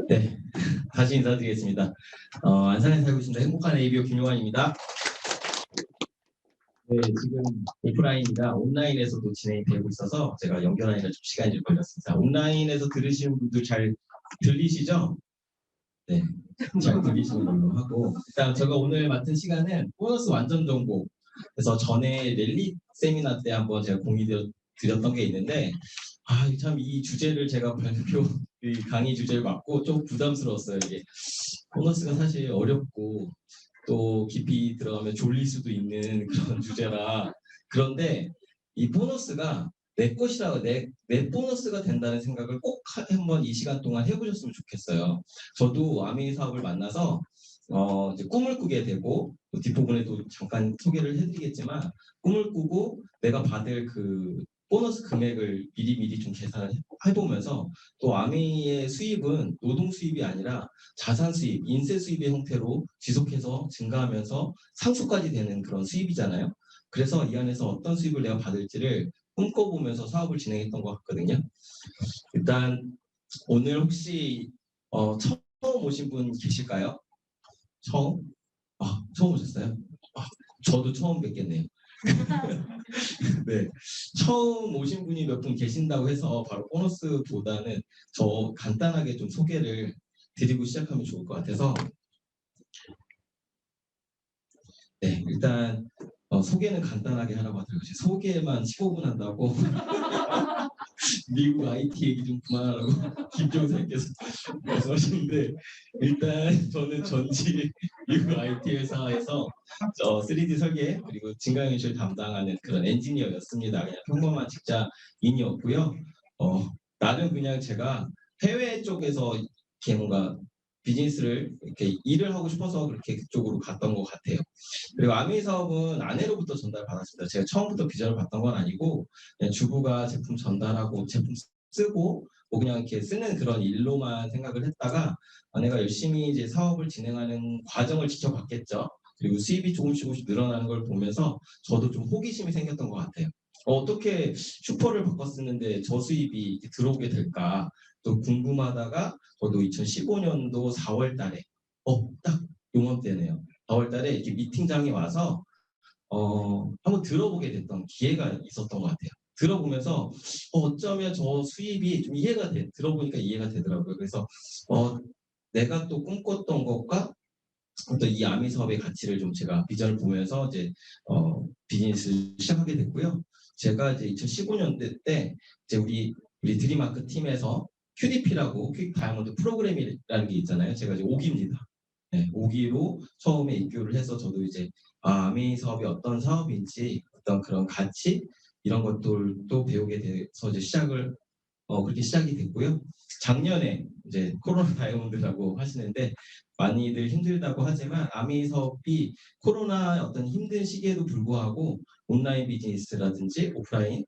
네, 다시 인사드리겠습니다. 안산에 살고 있습니다. 행복한 ABO 김용환입니다. 네, 지금 오프라인이나 온라인에서도 진행이 되고 있어서 제가 연결하기가 좀 시간이 좀 걸렸습니다. 온라인에서 들으시는 분들 잘 들리시죠? 네, 잘 들리시는 걸로 하고, 일단 제가 오늘 맡은 시간은 보너스 완전 정보. 그래서 전에 랠리 세미나 때 한번 제가 공유드렸던 게 있는데, 참 이 주제를 제가 발표, 이 강의 주제를 맡고 좀 부담스러웠어요. 이게 보너스가 사실 어렵고 또 깊이 들어가면 졸릴 수도 있는 그런 주제라. 그런데 이 보너스가 내 것이라고 내 보너스가 된다는 생각을 꼭 한번 이 시간 동안 해보셨으면 좋겠어요. 저도 아메이 사업을 만나서 이제 꿈을 꾸게 되고 뒷부분에도 잠깐 소개를 해드리겠지만, 꿈을 꾸고 내가 받을 그 보너스 금액을 미리미리 좀 계산을 해보면서, 또 아메이의 수입은 노동 수입이 아니라 자산 수입, 인세 수입의 형태로 지속해서 증가하면서 상수까지 되는 그런 수입이잖아요. 그래서 이 안에서 어떤 수입을 내가 받을지를 꿈꿔보면서 사업을 진행했던 것 같거든요. 일단 오늘 혹시 처음 오신 분 계실까요? 처음? 처음 오셨어요? 저도 처음 뵙겠네요. 네, 처음 오신 분이 몇 분 계신다고 해서 바로 보너스보다는 저 간단하게 좀 소개를 드리고 시작하면 좋을 것 같아서, 네, 일단 소개는 간단하게 하라고 하더라고요. 소개만 15분 한다고 미국 IT 얘기 좀 그만하라고 김종사님께서 말씀하시는데, 일단 저는 전직 미국 IT 회사에서 3D 설계 그리고 증강현실 담당하는 그런 엔지니어였습니다. 그냥 평범한 직장인이었고요. 나는 그냥 제가 해외 쪽에서 이렇게 뭔가 비즈니스를 이렇게 일을 하고 싶어서 그렇게 그쪽으로 갔던 것 같아요. 그리고 아메이 사업은 아내로부터 전달받았습니다. 제가 처음부터 비전을 봤던 건 아니고, 그냥 주부가 제품 전달하고 제품 쓰고 뭐 그냥 이렇게 쓰는 그런 일로만 생각을 했다가, 아내가 열심히 이제 사업을 진행하는 과정을 지켜봤겠죠. 그리고 수입이 조금씩 늘어나는 걸 보면서 저도 좀 호기심이 생겼던 것 같아요. 어떻게 슈퍼를 바꿔 쓰는데 저수입이 들어오게 될까 또 궁금하다가, 저도 2015년도 4월 달에 딱 요맘때네요. 4월 달에 이렇게 미팅장에 와서 한번 들어보게 됐던 기회가 있었던 것 같아요. 들어보면서 어쩌면 저 수입이 좀 들어보니까 이해가 되더라고요. 그래서 내가 또 꿈꿨던 것과 어떤 이 아미 사업의 가치를 좀 제가 비전을 보면서 이제 비즈니스를 시작하게 됐고요. 제가 이제 2015년대 때 이제 우리 드림마크 팀에서 QDP라고 퀵 다이아몬드 프로그램이라는 게 있잖아요. 제가 이제 5기입니다. 네, 5기로 처음에 입교를 해서 저도 이제 아미 사업이 어떤 사업인지 어떤 그런 가치 이런 것들도 배우게 돼서 이제 그렇게 시작이 됐고요. 작년에 이제 코로나 다이아몬드라고 하시는데, 많이들 힘들다고 하지만 아미 사업이 코로나 어떤 힘든 시기에도 불구하고 온라인 비즈니스라든지 오프라인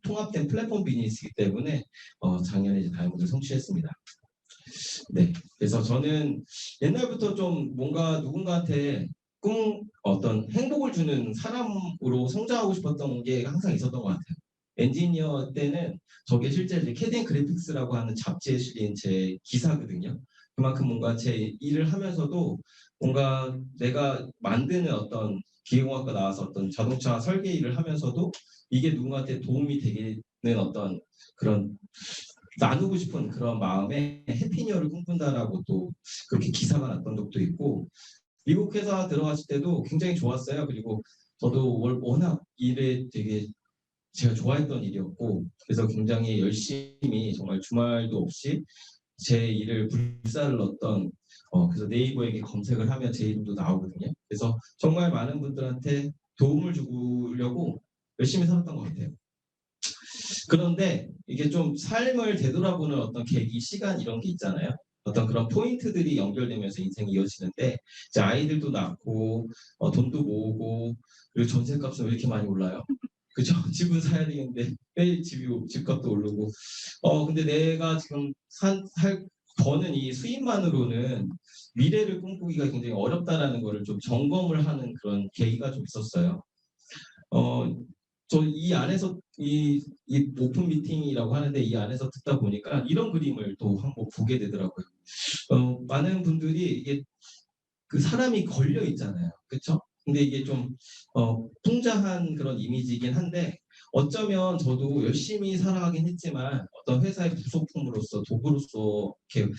통합된 플랫폼 비즈니스이기 때문에 작년에 이제 다이아몬드를 성취했습니다. 네, 그래서 저는 옛날부터 좀 뭔가 누군가한테 어떤 행복을 주는 사람으로 성장하고 싶었던 게 항상 있었던 것 같아요. 엔지니어 때는 저게 실제 이제 캐덴 그래픽스라고 하는 잡지에 실린 제 기사거든요. 그만큼 뭔가 제 일을 하면서도 뭔가 내가 만드는 어떤 기계공학과 나와서 어떤 자동차 설계 일을 하면서도 이게 누군가한테 도움이 되는 어떤 그런 나누고 싶은 그런 마음에 해피니어를 꿈꾼다라고 또 그렇게 기사가 났던 적도 있고, 미국 회사 들어갔을 때도 굉장히 좋았어요. 그리고 저도 워낙 일에 되게 제가 좋아했던 일이었고, 그래서 굉장히 열심히 정말 주말도 없이 제 일을 불사를 넣었던, 그래서 네이버에게 검색을 하면 제 이름도 나오거든요. 그래서 정말 많은 분들한테 도움을 주려고 열심히 살았던 것 같아요. 그런데 이게 좀 삶을 되돌아보는 어떤 계기, 시간 이런 게 있잖아요. 어떤 그런 포인트들이 연결되면서 인생이 이어지는데, 이제 아이들도 낳고 돈도 모으고, 그리고 전세값은 왜 이렇게 많이 올라요? 그죠? 집은 사야 되겠는데 매일 집값도 오르고, 근데 내가 지금 버는 이 수입만으로는 미래를 꿈꾸기가 굉장히 어렵다라는 거를 좀 점검을 하는 그런 계기가 좀 있었어요. 어, 저 이 안에서 이 오픈 미팅이라고 하는데 이 안에서 듣다 보니까 이런 그림을 또 한번 보게 되더라고요. 많은 분들이 이게 그 사람이 걸려 있잖아요. 그렇죠? 근데 이게 좀 풍자한 그런 이미지이긴 한데 어쩌면 저도 열심히 살아가긴 했지만 어떤 회사의 부속품으로서 도구로서 이렇게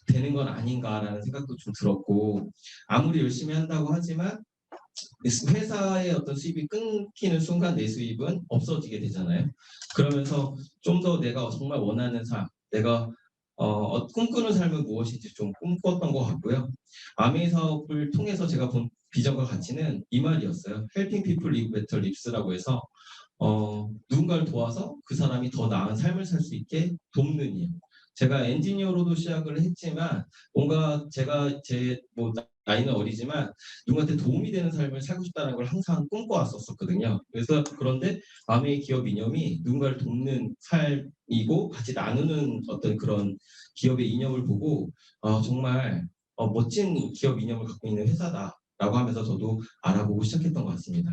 되는 건 아닌가라는 생각도 좀 들었고 아무리 열심히 한다고 하지만 회사의 어떤 수입이 끊기는 순간 내 수입은 없어지게 되잖아요. 그러면서 좀 더 내가 정말 원하는 삶, 내가 꿈꾸는 삶은 무엇인지 좀 꿈꿨던 것 같고요. 아메이 사업을 통해서 제가 본 비전과 가치는 이 말이었어요. Helping people live better lives라고 해서 누군가를 도와서 그 사람이 더 나은 삶을 살 수 있게 돕는 일. 제가 엔지니어로도 시작을 했지만 뭔가 제가 뭐 나이는 어리지만 누구한테 도움이 되는 삶을 살고 싶다는 걸 항상 꿈꿔왔었거든요. 그래서 그런데 아메이 기업 이념이 누군가를 돕는 삶이고 같이 나누는 어떤 그런 기업의 이념을 보고 정말 멋진 기업 이념을 갖고 있는 회사다라고 하면서 저도 알아보고 시작했던 것 같습니다.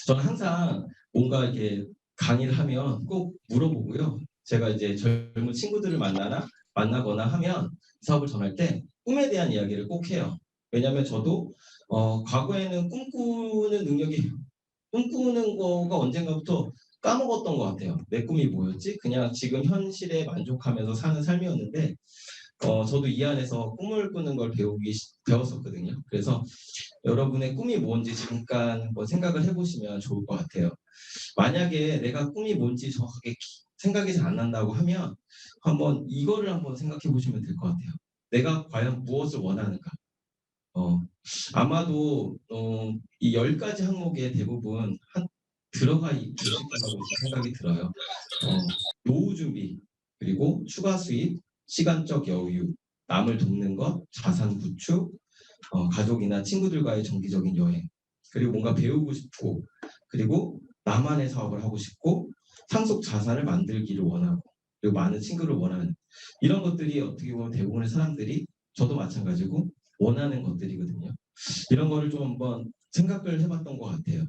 저는 항상 뭔가 이렇게 강의를 하면 꼭 물어보고요. 제가 이제 젊은 친구들을 만나거나 하면 사업을 정할 때 꿈에 대한 이야기를 꼭 해요. 왜냐하면 저도 과거에는 꿈꾸는 거가 언젠가부터 까먹었던 것 같아요. 내 꿈이 뭐였지? 그냥 지금 현실에 만족하면서 사는 삶이었는데 저도 이 안에서 꿈을 꾸는 걸 배웠었거든요. 그래서 여러분의 꿈이 뭔지 잠깐 한번 생각을 해보시면 좋을 것 같아요. 만약에 내가 꿈이 뭔지 정확하게 생각이 잘 안 난다고 하면 이거를 한번 생각해 보시면 될 것 같아요. 내가 과연 무엇을 원하는가? 아마도 이 10가지 항목의 대부분 들어가 있을 거라고 생각이 들어요. 노후 준비, 그리고 추가 수입, 시간적 여유, 남을 돕는 것, 자산 구축, 가족이나 친구들과의 정기적인 여행, 그리고 뭔가 배우고 싶고, 그리고 나만의 사업을 하고 싶고, 상속 자산을 만들기를 원하고, 그리고 많은 친구를 원하는 이런 것들이 어떻게 보면 대부분의 사람들이 저도 마찬가지고 원하는 것들이거든요. 이런 거를 좀 한번 생각을 해봤던 것 같아요.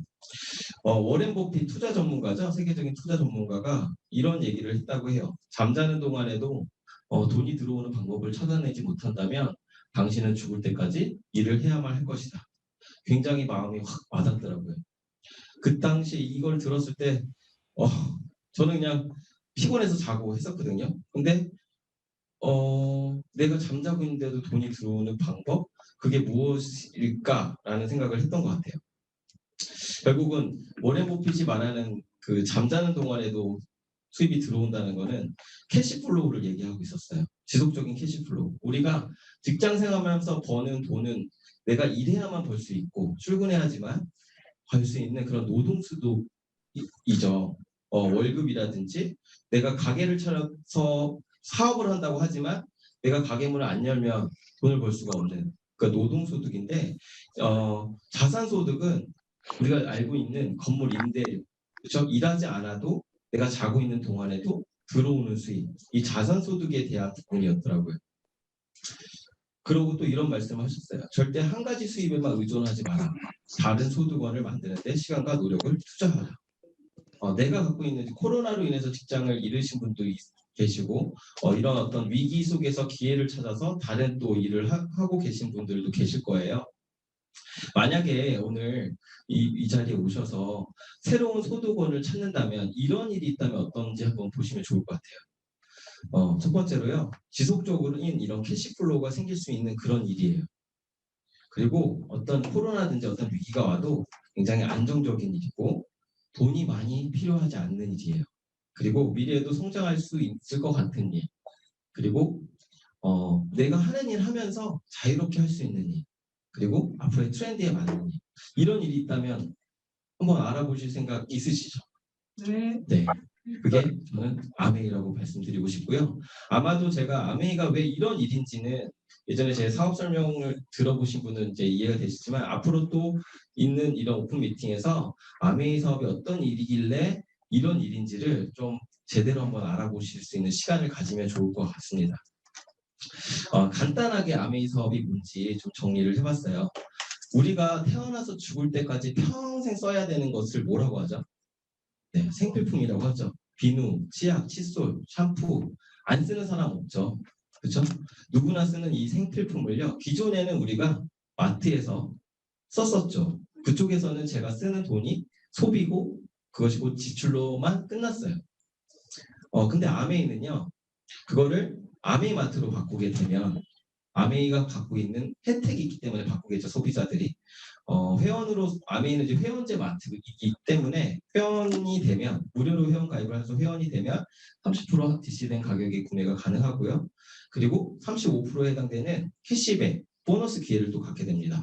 워렌 버핏 투자 전문가죠. 세계적인 투자 전문가가 이런 얘기를 했다고 해요. 잠자는 동안에도 돈이 들어오는 방법을 찾아내지 못한다면 당신은 죽을 때까지 일을 해야만 할 것이다. 굉장히 마음이 확 와닿더라고요. 그 당시 이걸 들었을 때 저는 그냥 피곤해서 자고 했었거든요. 근데 내가 잠자고 있는데도 돈이 들어오는 방법? 그게 무엇일까라는 생각을 했던 것 같아요. 결국은 워렌 버핏이 말하는 그 잠자는 동안에도 수입이 들어온다는 거는 캐시플로우를 얘기하고 있었어요. 지속적인 캐시플로우. 우리가 직장 생활하면서 버는 돈은 내가 일해야만 벌 수 있고 출근해야지만 벌 수 있는 그런 노동수도이죠. 월급이라든지 내가 가게를 차려서 사업을 한다고 하지만 내가 가게문을 안 열면 돈을 벌 수가 없는 그러니까 노동소득인데 자산소득은 우리가 알고 있는 건물 임대료, 그렇죠? 일하지 않아도 내가 자고 있는 동안에도 들어오는 수입, 이 자산소득에 대한 부분이었더라고요. 그리고 또 이런 말씀을 하셨어요. 절대 한 가지 수입에만 의존하지 마라. 다른 소득원을 만드는데 시간과 노력을 투자하라. 내가 갖고 있는 코로나로 인해서 직장을 잃으신 분도 계시고 이런 어떤 위기 속에서 기회를 찾아서 다른 또 일을 하고 계신 분들도 계실 거예요. 만약에 오늘 이 자리에 오셔서 새로운 소득원을 찾는다면 이런 일이 있다면 어떤지 한번 보시면 좋을 것 같아요. 첫 번째로요. 지속적으로는 이런 캐시플로우가 생길 수 있는 그런 일이에요. 그리고 어떤 코로나든지 어떤 위기가 와도 굉장히 안정적인 일이고 돈이 많이 필요하지 않는 일이에요. 그리고 미래에도 성장할 수 있을 것 같은 일. 그리고 내가 하는 일 하면서 자유롭게 할 수 있는 일. 그리고 앞으로의 트렌드에 맞는 일. 이런 일이 있다면 한번 알아보실 생각 있으시죠? 네. 네. 그게 저는 아메이라고 말씀드리고 싶고요. 아마도 제가 아메이가 왜 이런 일인지는 예전에 제 사업 설명을 들어보신 분은 이제 이해가 되시지만 앞으로 또 있는 이런 오픈 미팅에서 아메이 사업이 어떤 일이길래 이런 일인지를 좀 제대로 한번 알아보실 수 있는 시간을 가지면 좋을 것 같습니다. 간단하게 아메이 사업이 뭔지 좀 정리를 해봤어요. 우리가 태어나서 죽을 때까지 평생 써야 되는 것을 뭐라고 하죠? 네, 생필품이라고 하죠. 비누, 치약, 칫솔, 샴푸 안 쓰는 사람 없죠. 그렇죠? 누구나 쓰는 이 생필품을요. 기존에는 우리가 마트에서 썼었죠. 그쪽에서는 제가 쓰는 돈이 소비고 그것이 곧 지출로만 끝났어요. 근데 아메이는요. 그거를 아메이마트로 바꾸게 되면 아메이가 갖고 있는 혜택이 있기 때문에 바꾸겠죠. 소비자들이. 회원으로 아메이는 이제 회원제 마트이기 때문에 회원이 되면 무료로 회원 가입을 해서 회원이 되면 30% DC된 가격에 구매가 가능하고요. 그리고 35%에 해당되는 캐시백, 보너스 기회를 또 갖게 됩니다.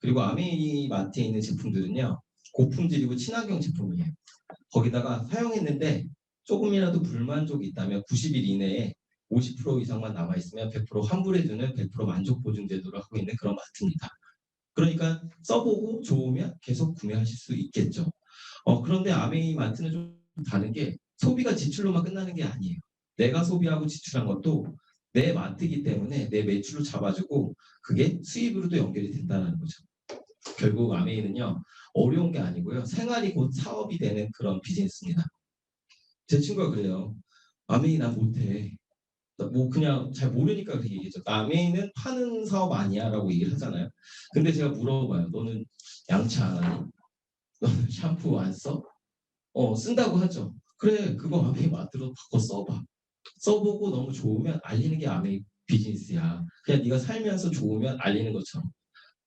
그리고 아메이 마트에 있는 제품들은요. 고품질이고 친환경 제품이에요. 거기다가 사용했는데 조금이라도 불만족이 있다면 90일 이내에 50% 이상만 남아있으면 100% 환불해주는 100% 만족 보증 제도를 하고 있는 그런 마트입니다. 그러니까 써보고 좋으면 계속 구매하실 수 있겠죠. 그런데 아메이 마트는 좀 다른 게 소비가 지출로만 끝나는 게 아니에요. 내가 소비하고 지출한 것도 내 마트이기 때문에 내 매출을 잡아주고 그게 수입으로도 연결이 된다는 거죠. 결국 아메이는요. 어려운 게 아니고요. 생활이 곧 사업이 되는 그런 비즈니스입니다. 제 친구가 그래요. 아메이 난 못해. 뭐 그냥 잘 모르니까 그렇게 얘기했죠. 아메이는 파는 사업 아니야 라고 얘기를 하잖아요. 근데 제가 물어봐요. 너는 양치 안 하니? 너는 샴푸 안 써? 쓴다고 하죠. 그래 그거 아메이 마트로 바꿔 써봐. 써보고 너무 좋으면 알리는 게 아메이 비즈니스야. 그냥 네가 살면서 좋으면 알리는 것처럼.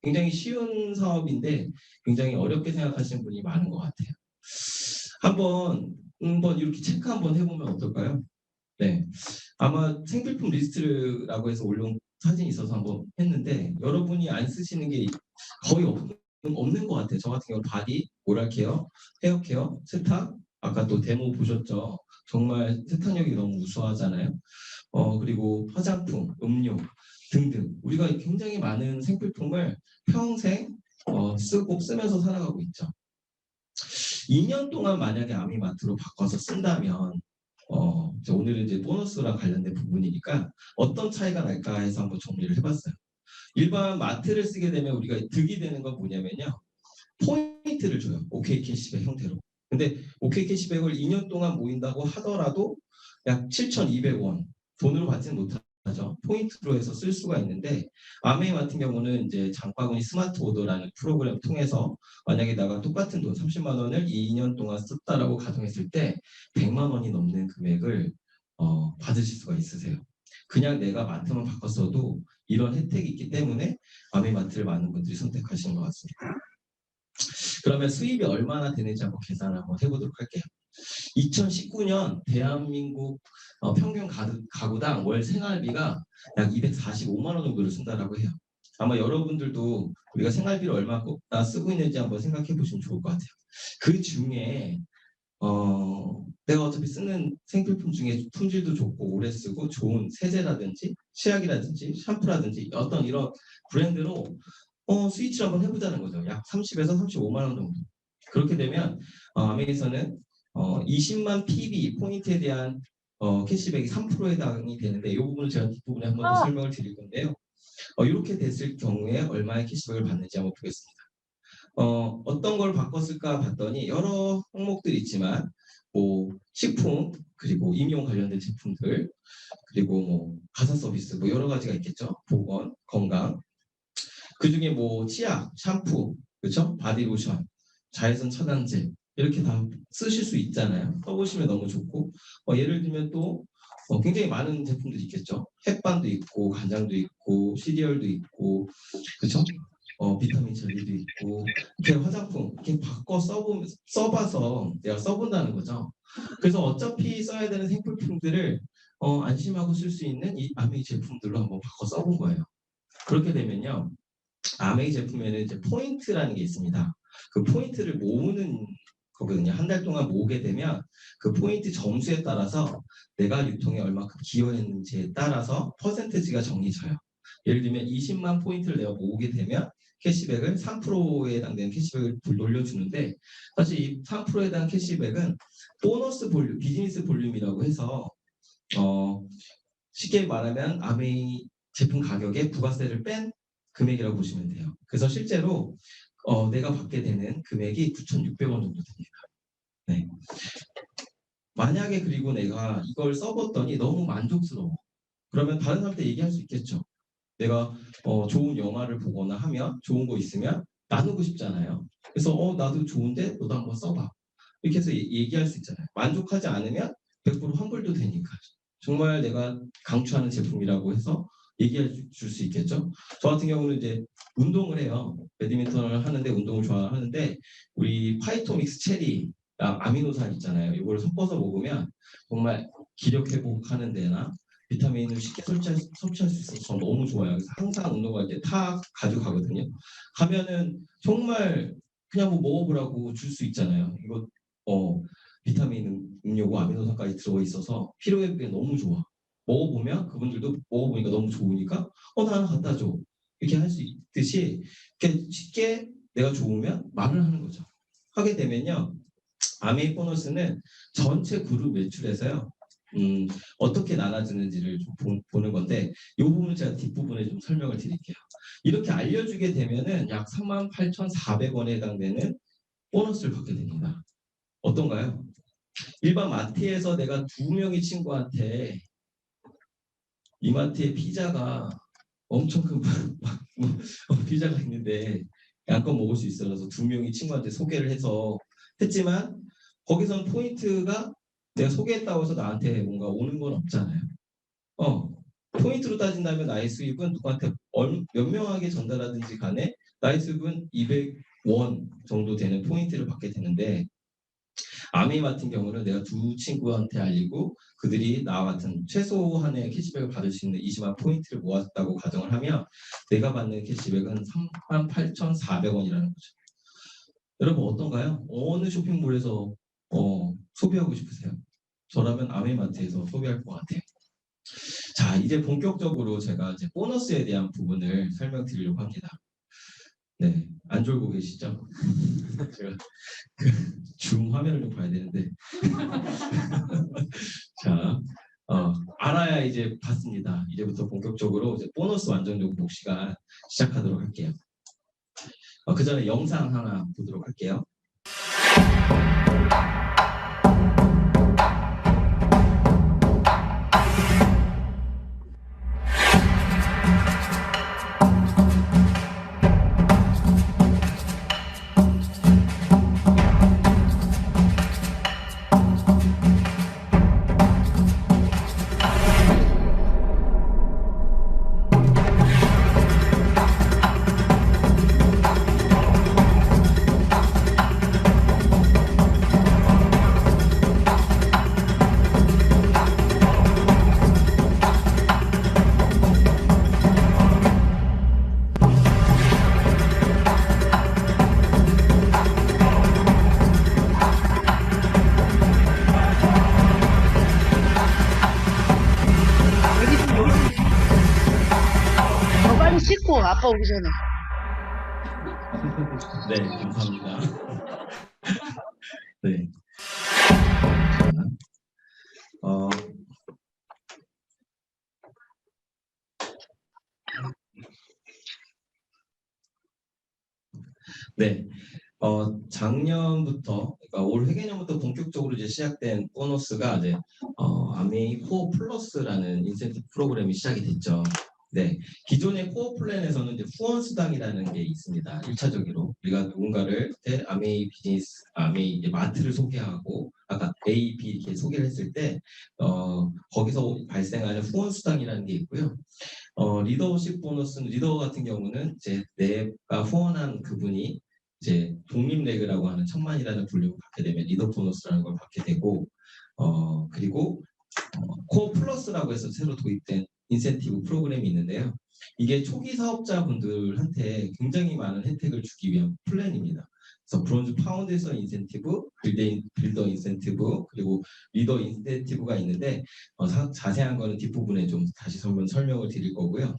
굉장히 쉬운 사업인데 굉장히 어렵게 생각하시는 분이 많은 것 같아요. 한번 이렇게 체크 한번 해보면 어떨까요? 네, 아마 생필품 리스트라고 해서 올려온 사진이 있어서 한번 했는데 여러분이 안 쓰시는 게 거의 없는 것 같아요. 저 같은 경우 바디, 오랄 케어, 헤어 케어, 세탁, 아까 또 데모 보셨죠? 정말 세탁력이 너무 우수하잖아요. 그리고 화장품, 음료 등등 우리가 굉장히 많은 생필품을 평생 쓰면서 살아가고 있죠. 2년 동안 만약에 아미마트로 바꿔서 쓴다면 오늘은 이제 보너스랑 관련된 부분이니까 어떤 차이가 날까 해서 한번 정리를 해봤어요. 일반 마트를 쓰게 되면 우리가 득이 되는 건 뭐냐면요. 포인트를 줘요. OK 캐시백 형태로. 근데 OK 캐시백을 2년 동안 모인다고 하더라도 약 7,200원 돈으로 받지는 못하죠. 포인트로 해서 쓸 수가 있는데 아메이 같은 경우는 이제 장바구니 스마트 오더라는 프로그램을 통해서 만약에 나가 똑같은 돈 30만 원을 2년 동안 썼다라고 가정했을 때 100만 원이 넘는 금액을 받으실 수가 있으세요. 그냥 내가 마트만 바꿨어도 이런 혜택이 있기 때문에 아메이 마트를 많은 분들이 선택하시는 것 같습니다. 그러면 수입이 얼마나 되는지 한번 계산을 한번 해보도록 할게요. 2019년 대한민국 평균 가구당 월 생활비가 약 245만 원 정도를 쓴다라고 해요. 아마 여러분들도 우리가 생활비를 얼마나 쓰고 있는지 한번 생각해 보시면 좋을 것 같아요. 그 중에 내가 어차피 쓰는 생필품 중에 품질도 좋고 오래 쓰고 좋은 세제라든지 치약이라든지 샴푸라든지 어떤 이런 브랜드로 스위치를 한번 해보자는 거죠. 약 30에서 35만 원 정도. 그렇게 되면 아메이에서는 20만 PB 포인트에 대한 캐시백이 3%에 해당이 되는데 이 부분을 제가 뒷부분에 한번 더 설명을 드릴 건데요. 이렇게 됐을 경우에 얼마의 캐시백을 받는지 한번 보겠습니다. 어떤 걸 바꿨을까 봤더니 여러 항목들이 있지만 뭐 식품 그리고 임용 관련된 제품들 그리고 뭐 가사 서비스 뭐 여러 가지가 있겠죠. 보건, 건강 그 중에 뭐 치약, 샴푸, 그렇죠? 바디로션, 자외선 차단제 이렇게 다 쓰실 수 있잖아요. 써보시면 너무 좋고 예를 들면 또 굉장히 많은 제품들이 있겠죠. 햇반도 있고 간장도 있고 시리얼도 있고 그렇죠? 비타민 젤리도 있고 이렇게 화장품 이렇게 바꿔 써봐서 내가 써본다는 거죠. 그래서 어차피 써야 되는 생필품들을 안심하고 쓸 수 있는 이 아메이 제품들로 한번 바꿔 써본 거예요. 그렇게 되면요. 아메이 제품에는 이제 포인트라는 게 있습니다. 그 포인트를 모으는 거거든요. 한 달 동안 모으게 되면 그 포인트 점수에 따라서 내가 유통에 얼마큼 기여했는지에 따라서 퍼센테지가 정해져요. 예를 들면 20만 포인트를 내가 모으게 되면 캐시백을 3%에 해당되는 캐시백을 돌려주는데 사실 이 3%에 해당 캐시백은 보너스 볼륨, 비즈니스 볼륨이라고 해서 쉽게 말하면 아메이 제품 가격에 부가세를 뺀 금액이라고 보시면 돼요. 그래서 실제로 내가 받게 되는 금액이 9,600원 정도 됩니다. 네. 만약에 그리고 내가 이걸 써봤더니 너무 만족스러워. 그러면 다른 사람한테 얘기할 수 있겠죠. 내가 좋은 영화를 보거나 하면 좋은 거 있으면 나누고 싶잖아요. 그래서 나도 좋은데 너도 한번 써봐. 이렇게 해서 얘기할 수 있잖아요. 만족하지 않으면 100% 환불도 되니까. 정말 내가 강추하는 제품이라고 해서 얘기해 줄 수 있겠죠. 저 같은 경우는 이제 운동을 해요. 배드민턴을 하는데 운동을 좋아하는데 우리 파이토믹스 체리 아미노산 있잖아요. 이걸 섞어서 먹으면 정말 기력 회복하는 데나 비타민을 쉽게 섭취할 수 있어서 너무 좋아요. 그래서 항상 운동할 때 다 가져가거든요. 가면은 정말 그냥 뭐 먹어보라고 줄 수 있잖아요. 이거 비타민 음료고 아미노산까지 들어 있어서 피로 회복에 너무 좋아. 먹어보면 그분들도 먹어보니까 너무 좋으니까 나 하나 갖다 줘. 이렇게 할 수 있듯이 이렇게 쉽게 내가 좋으면 말을 하는 거죠. 하게 되면요. 아메이 보너스는 전체 그룹 매출에서요. 어떻게 나눠지는지를 좀 보는 건데 이 부분은 제가 뒷부분에 좀 설명을 드릴게요. 이렇게 알려주게 되면은 약 38,400원에 해당되는 보너스를 받게 됩니다. 어떤가요? 일반 마트에서 내가 2명의 친구한테 이마트에 피자가 엄청 큰 피자가 있는데 양껏 먹을 수 있어서 2명의 친구한테 소개를 해서 했지만 거기서는 포인트가 내가 소개했다고 해서 나한테 뭔가 오는 건 없잖아요. 포인트로 따진다면 나의 수입은 누구한테 몇 명에게 전달하든지 간에 나의 수입은 200원 정도 되는 포인트를 받게 되는데 아메이 같은 경우는 내가 2친구한테 알리고 그들이 나와 같은 최소한의 캐시백을 받을 수 있는 20만 포인트를 모았다고 가정을 하면 내가 받는 캐시백은 38,400원이라는 거죠. 여러분 어떤가요? 어느 쇼핑몰에서 소비하고 싶으세요? 저라면 아메이마트에서 소비할 것 같아요. 자, 이제 본격적으로 제가 이제 보너스에 대한 부분을 설명드리려고 합니다. 네, 안 졸고 계시죠? 제가 줌 화면을 좀 봐야 되는데. 자, 알아야 이제 봤습니다. 이제부터 본격적으로 이제 보너스 완전적 복 시간 시작하도록 할게요. 그 전에 영상 하나 보도록 할게요. 빨리 씻고 아빠 오기 전에. 네, 감사합니다. 네. 네. 작년부터, 그러니까 올 회계년부터 본격적으로 이제 시작된 보너스가 이제 아메이 코어 플러스라는 인센티브 프로그램이 시작이 됐죠. 네, 기존의 코어 플랜에서는 이제 후원 수당이라는 게 있습니다. 1차적으로 우리가 누군가를 아메이 비즈니스, 아메이 이제 마트를 소개하고 아까 A, B 이렇게 소개를 했을 때 거기서 발생하는 후원 수당이라는 게 있고요. 리더십 보너스는 리더 같은 경우는 이제 내가 후원한 그분이 이제 독립 레그라고 하는 1,000만이라는 분류를 받게 되면 리더 보너스라는 걸 받게 되고 그리고 코어 플러스라고 해서 새로 도입된 인센티브 프로그램이 있는데요. 이게 초기 사업자분들한테 굉장히 많은 혜택을 주기 위한 플랜입니다. 그래서 브론즈 파운데이션 인센티브, 빌더 인센티브, 그리고 리더 인센티브가 있는데 자세한 거는 뒷부분에 좀 다시 설명을 드릴 거고요.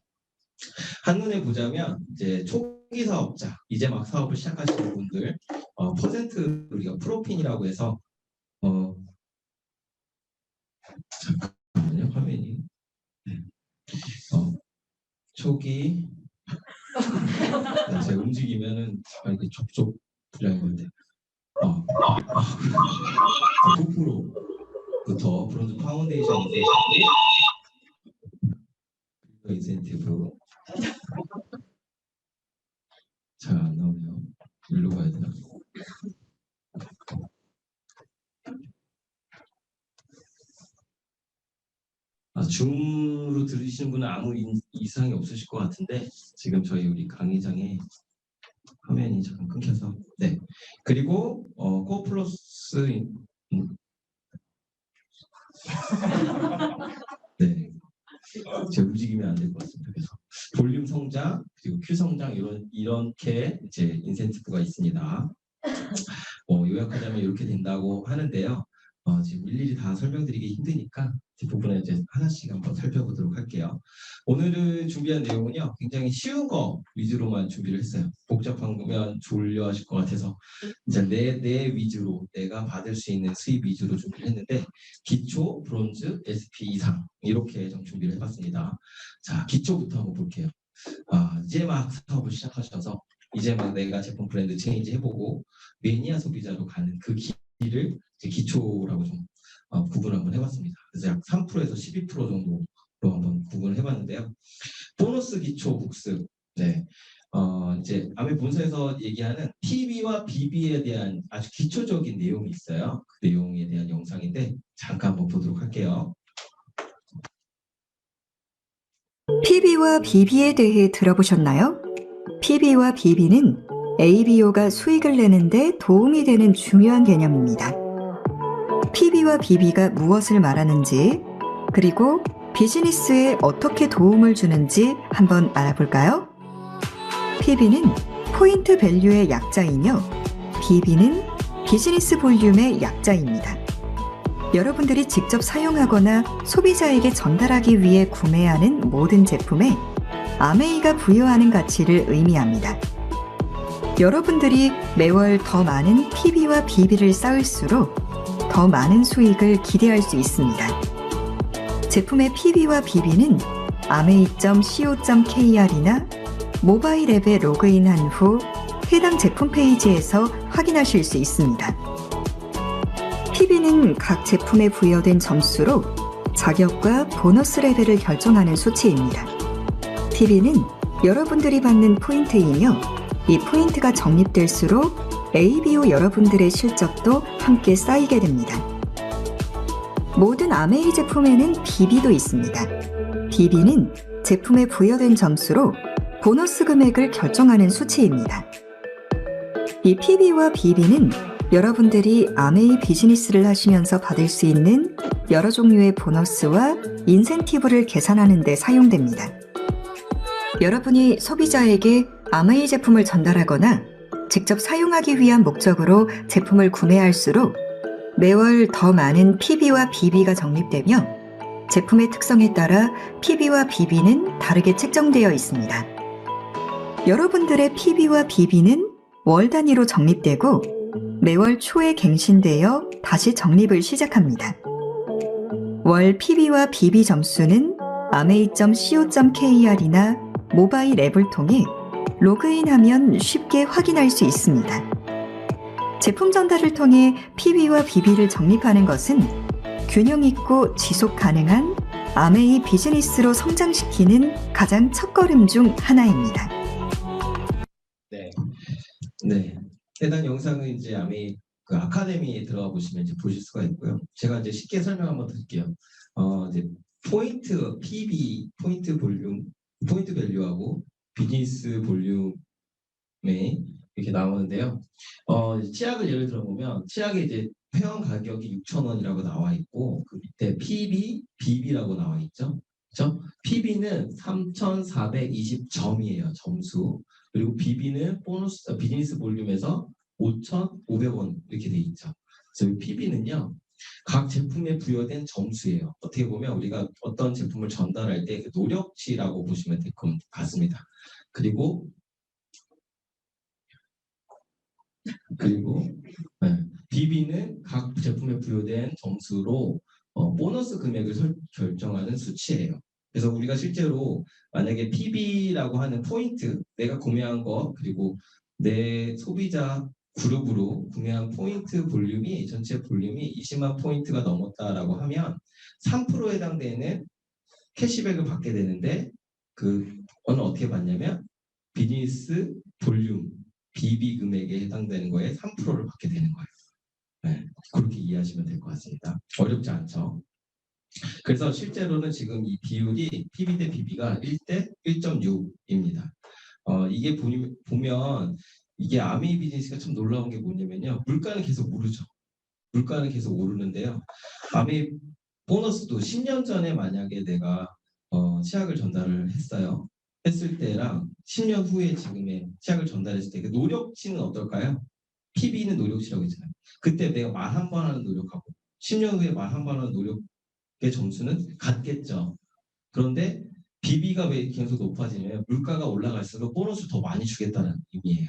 한눈에 보자면 이제 초기 사업자, 이제 막 사업을 시작하시는 분들 퍼센트 우리가 프로핀이라고 해서 잠깐만요, 화면이 초기 제가 움직이면은 이렇게 족족 불량인 건데 9%부터 브론즈 파운데이션 인센티브. 잘 안 나오네요. 일로 가야 되나? 줌으로 들으시는 분은 아무 이상이 없으실 것 같은데 지금 저희 우리 강의장에 화면이 잠깐 끊겨서 네. 그리고 코어 플러스 네. 제가 움직이면 안 될 것 같습니다. 그래서 볼륨 성장 그리고 큐 성장 이렇게 이제 인센티브가 있습니다. 요약하자면 이렇게 된다고 하는데요. 지금 일일이 다 설명드리기 힘드니까 뒷부분에 이제 하나씩 한번 살펴보도록 할게요. 오늘은 준비한 내용은요, 굉장히 쉬운 거 위주로만 준비를 했어요. 복잡한 거면 졸려하실 것 같아서 이제 내 위주로 내가 받을 수 있는 수입 위주로 준비를 했는데 기초, 브론즈, SP 이상 이렇게 좀 준비를 해봤습니다. 자, 기초부터 한번 볼게요. 이제 막 사업을 시작하셔서 이제 막 내가 제품 브랜드 체인지 해보고 매니아 소비자로 가는 그 길을 이제 기초라고 좀 구분을 한번 해봤습니다. 그래서 약 3%에서 12% 정도로 한번 구분을 해봤는데요. 보너스 기초 복습. 네. 이제 아메 본사에서 얘기하는 PB와 BB에 대한 아주 기초적인 내용이 있어요. 그 내용에 대한 영상인데 잠깐 한번 보도록 할게요. PB와 BB에 대해 들어보셨나요? PB와 BB는 ABO가 수익을 내는데 도움이 되는 중요한 개념입니다. PB와 BB가 무엇을 말하는지, 그리고 비즈니스에 어떻게 도움을 주는지 한번 알아볼까요? PB는 포인트 밸류의 약자이며 BB는 비즈니스 볼륨의 약자입니다. 여러분들이 직접 사용하거나 소비자에게 전달하기 위해 구매하는 모든 제품에 아메이가 부여하는 가치를 의미합니다. 여러분들이 매월 더 많은 PB와 BB를 쌓을수록 더 많은 수익을 기대할 수 있습니다. 제품의 PB와 BB는 amei.co.kr이나 모바일 앱에 로그인한 후 해당 제품 페이지에서 확인하실 수 있습니다. PB는 각 제품에 부여된 점수로 자격과 보너스 레벨을 결정하는 수치입니다. PB는 여러분들이 받는 포인트이며 이 포인트가 적립될수록 ABO 여러분들의 실적도 함께 쌓이게 됩니다. 모든 아메이 제품에는 BB도 있습니다. BB는 제품에 부여된 점수로 보너스 금액을 결정하는 수치입니다. 이 PB와 BB는 여러분들이 아메이 비즈니스를 하시면서 받을 수 있는 여러 종류의 보너스와 인센티브를 계산하는 데 사용됩니다. 여러분이 소비자에게 아메이 제품을 전달하거나 직접 사용하기 위한 목적으로 제품을 구매할수록 매월 더 많은 PB와 BB가 적립되며 제품의 특성에 따라 PB와 BB는 다르게 책정되어 있습니다. 여러분들의 PB와 BB는 월 단위로 적립되고 매월 초에 갱신되어 다시 적립을 시작합니다. 월 PB와 BB 점수는 amei.co.kr이나 모바일 앱을 통해 로그인하면 쉽게 확인할 수 있습니다. 제품 전달을 통해 PB와 BB를 적립하는 것은 균형 있고 지속 가능한 아메이 비즈니스로 성장시키는 가장 첫걸음 중 하나입니다. 네. 해당 영상은 이제 아메이 그 아카데미에 들어가 보시면 이제 보실 수가 있고요. 제가 이제 쉽게 설명 한번 드릴게요. 이제 포인트 PB, 포인트 볼륨, 포인트 밸류하고 비즈니스 볼륨에 이렇게 나오는데요. 치약을 예를 들어보면 치약에 이제 회원 가격이 6,000원이라고 나와 있고 그 밑에 PB, BB라고 나와 있죠. 그렇죠? PB는 3,420점이에요. 점수. 그리고 BB는 보너스 비즈니스 볼륨에서 5,500원 이렇게 돼 있죠. 그래서 PB는요. 각 제품에 부여된 점수예요. 어떻게 보면 우리가 어떤 제품을 전달할 때 그 노력치라고 보시면 될 것 같습니다. 그리고 BB는 각 제품에 부여된 점수로 보너스 금액을 결정하는 수치예요. 그래서 우리가 실제로 만약에 PB라고 하는 포인트, 내가 구매한 거 그리고 내 소비자 그룹으로 구매한 포인트 볼륨이 전체 볼륨이 20만 포인트가 넘었다라고 하면 3%에 해당되는 캐시백을 받게 되는데 그거는 어떻게 받냐면 비즈니스 볼륨 BB 금액에 해당되는 거에 3%를 받게 되는 거예요. 네, 그렇게 이해하시면 될 것 같습니다. 어렵지 않죠? 그래서 실제로는 지금 이 비율이 PB 대 BB가 1대 1.6입니다. 이게 보면 이게 아메이 비즈니스가 참 놀라운 게 뭐냐면요. 물가는 계속 오르죠. 물가는 계속 오르는데요. 아메이 보너스도 10년 전에 만약에 내가 치약을 전달을 했을 때랑 10년 후에 지금의 치약을 전달했을 때 그 노력치는 어떨까요? PB는 노력치라고 했잖아요. 그때 내가 말 한 번 하는 노력하고 10년 후에 말 한 번 하는 노력의 점수는 같겠죠. 그런데 BB가 왜 계속 높아지냐면 물가가 올라갈수록 보너스를 더 많이 주겠다는 의미예요.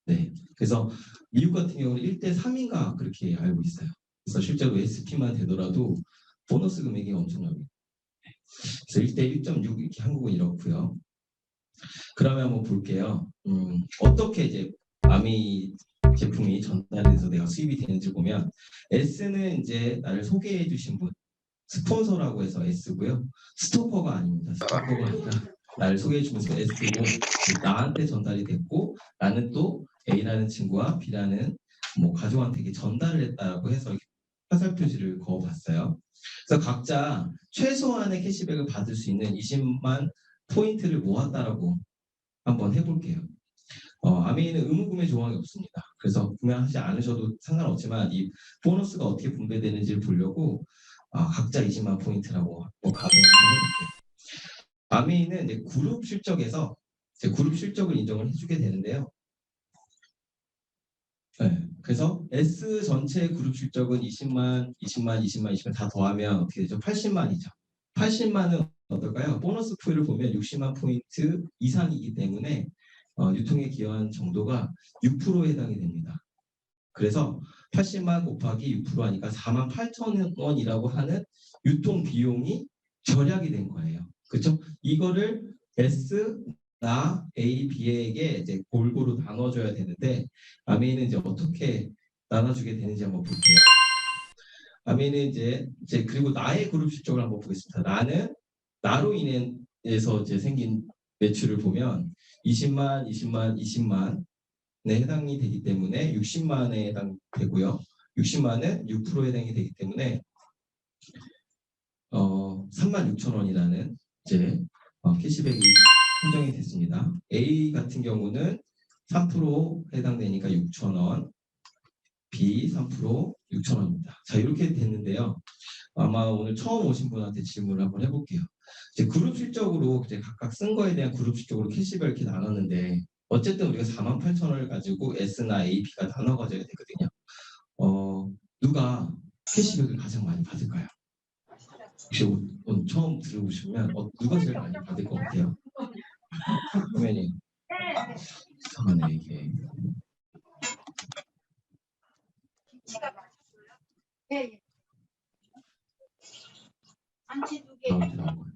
네, 그래서 미국 같은 경우는 1대 3인가 그렇게 알고 있어요. 그래서 실제로 SP만 되더라도 보너스 금액이 엄청납니다. 그래서 1대 1.6 이렇게 한국은 이렇고요. 그러면 한번 볼게요. 어떻게 이제 아미 제품이 전달돼서 내가 수입이 되는지 보면 S는 이제 나를 소개해 주신 분, 스폰서라고 해서 S고요. 스토커가 아닙니다. 스토커가 아니라 나를 소개해 주면서 S고 나한테 전달이 됐고 나는 또 A라는 친구와 B라는 가족한테 전달을 했다라고 해서 화살 표시를 그어봤어요. 그래서 각자 최소한의 캐시백을 받을 수 있는 20만 포인트를 모았다라고 한번 해볼게요. 아메이는 의무 구매 조항이 없습니다. 그래서 구매하지 않으셔도 상관없지만 이 보너스가 어떻게 분배되는지를 보려고 각자 20만 포인트라고 가정을 해볼게요. 아메이는 이제 그룹 실적에서 그룹 실적을 인정을 해주게 되는데요. 네, 그래서 S 전체 그룹 실적은 20만 다 더하면 어떻게 되죠? 80만이죠. 80만은 어떨까요? 보너스 포인트를 보면 60만 포인트 이상이기 때문에 유통에 기여한 정도가 6%에 해당이 됩니다. 그래서 80만 곱하기 6% 하니까 4만 8천 원이라고 하는 유통 비용이 절약이 된 거예요. 그렇죠? 이거를 S, 나, A, B에게 이제 골고루 나눠줘야 되는데 아메이는 이제 어떻게 나눠주게 되는지 한번 볼게요. 아메이는 이제 그리고 나의 그룹 실적을 한번 보겠습니다. 나는 나로 인해서 이제 생긴 매출을 보면 20만에 해당이 되기 때문에 60만에 해당되고요. 60만은 6%에 해당이 되기 때문에 36,000원이라는 이제 캐시백이 선정이 됐습니다. A 같은 경우는 3% 해당되니까 6,000원, B 3% 6,000원입니다. 자, 이렇게 됐는데요. 아마 오늘 처음 오신 분한테 질문을 한번 해볼게요. 이제 그룹 실적으로 이제 각각 쓴 거에 대한 그룹 실적으로 캐시백을 이렇게 나눴는데 어쨌든 우리가 48,000원을 가지고 S나 A, B가 나눠 가져야 되거든요. 누가 캐시백을 가장 많이 받을까요? 혹시 오늘 처음 들어보시면 누가 제일 많이 받을 것 같아요? 화면이 이상하네 이게. 네. 안치 두 개. 나온 거예요.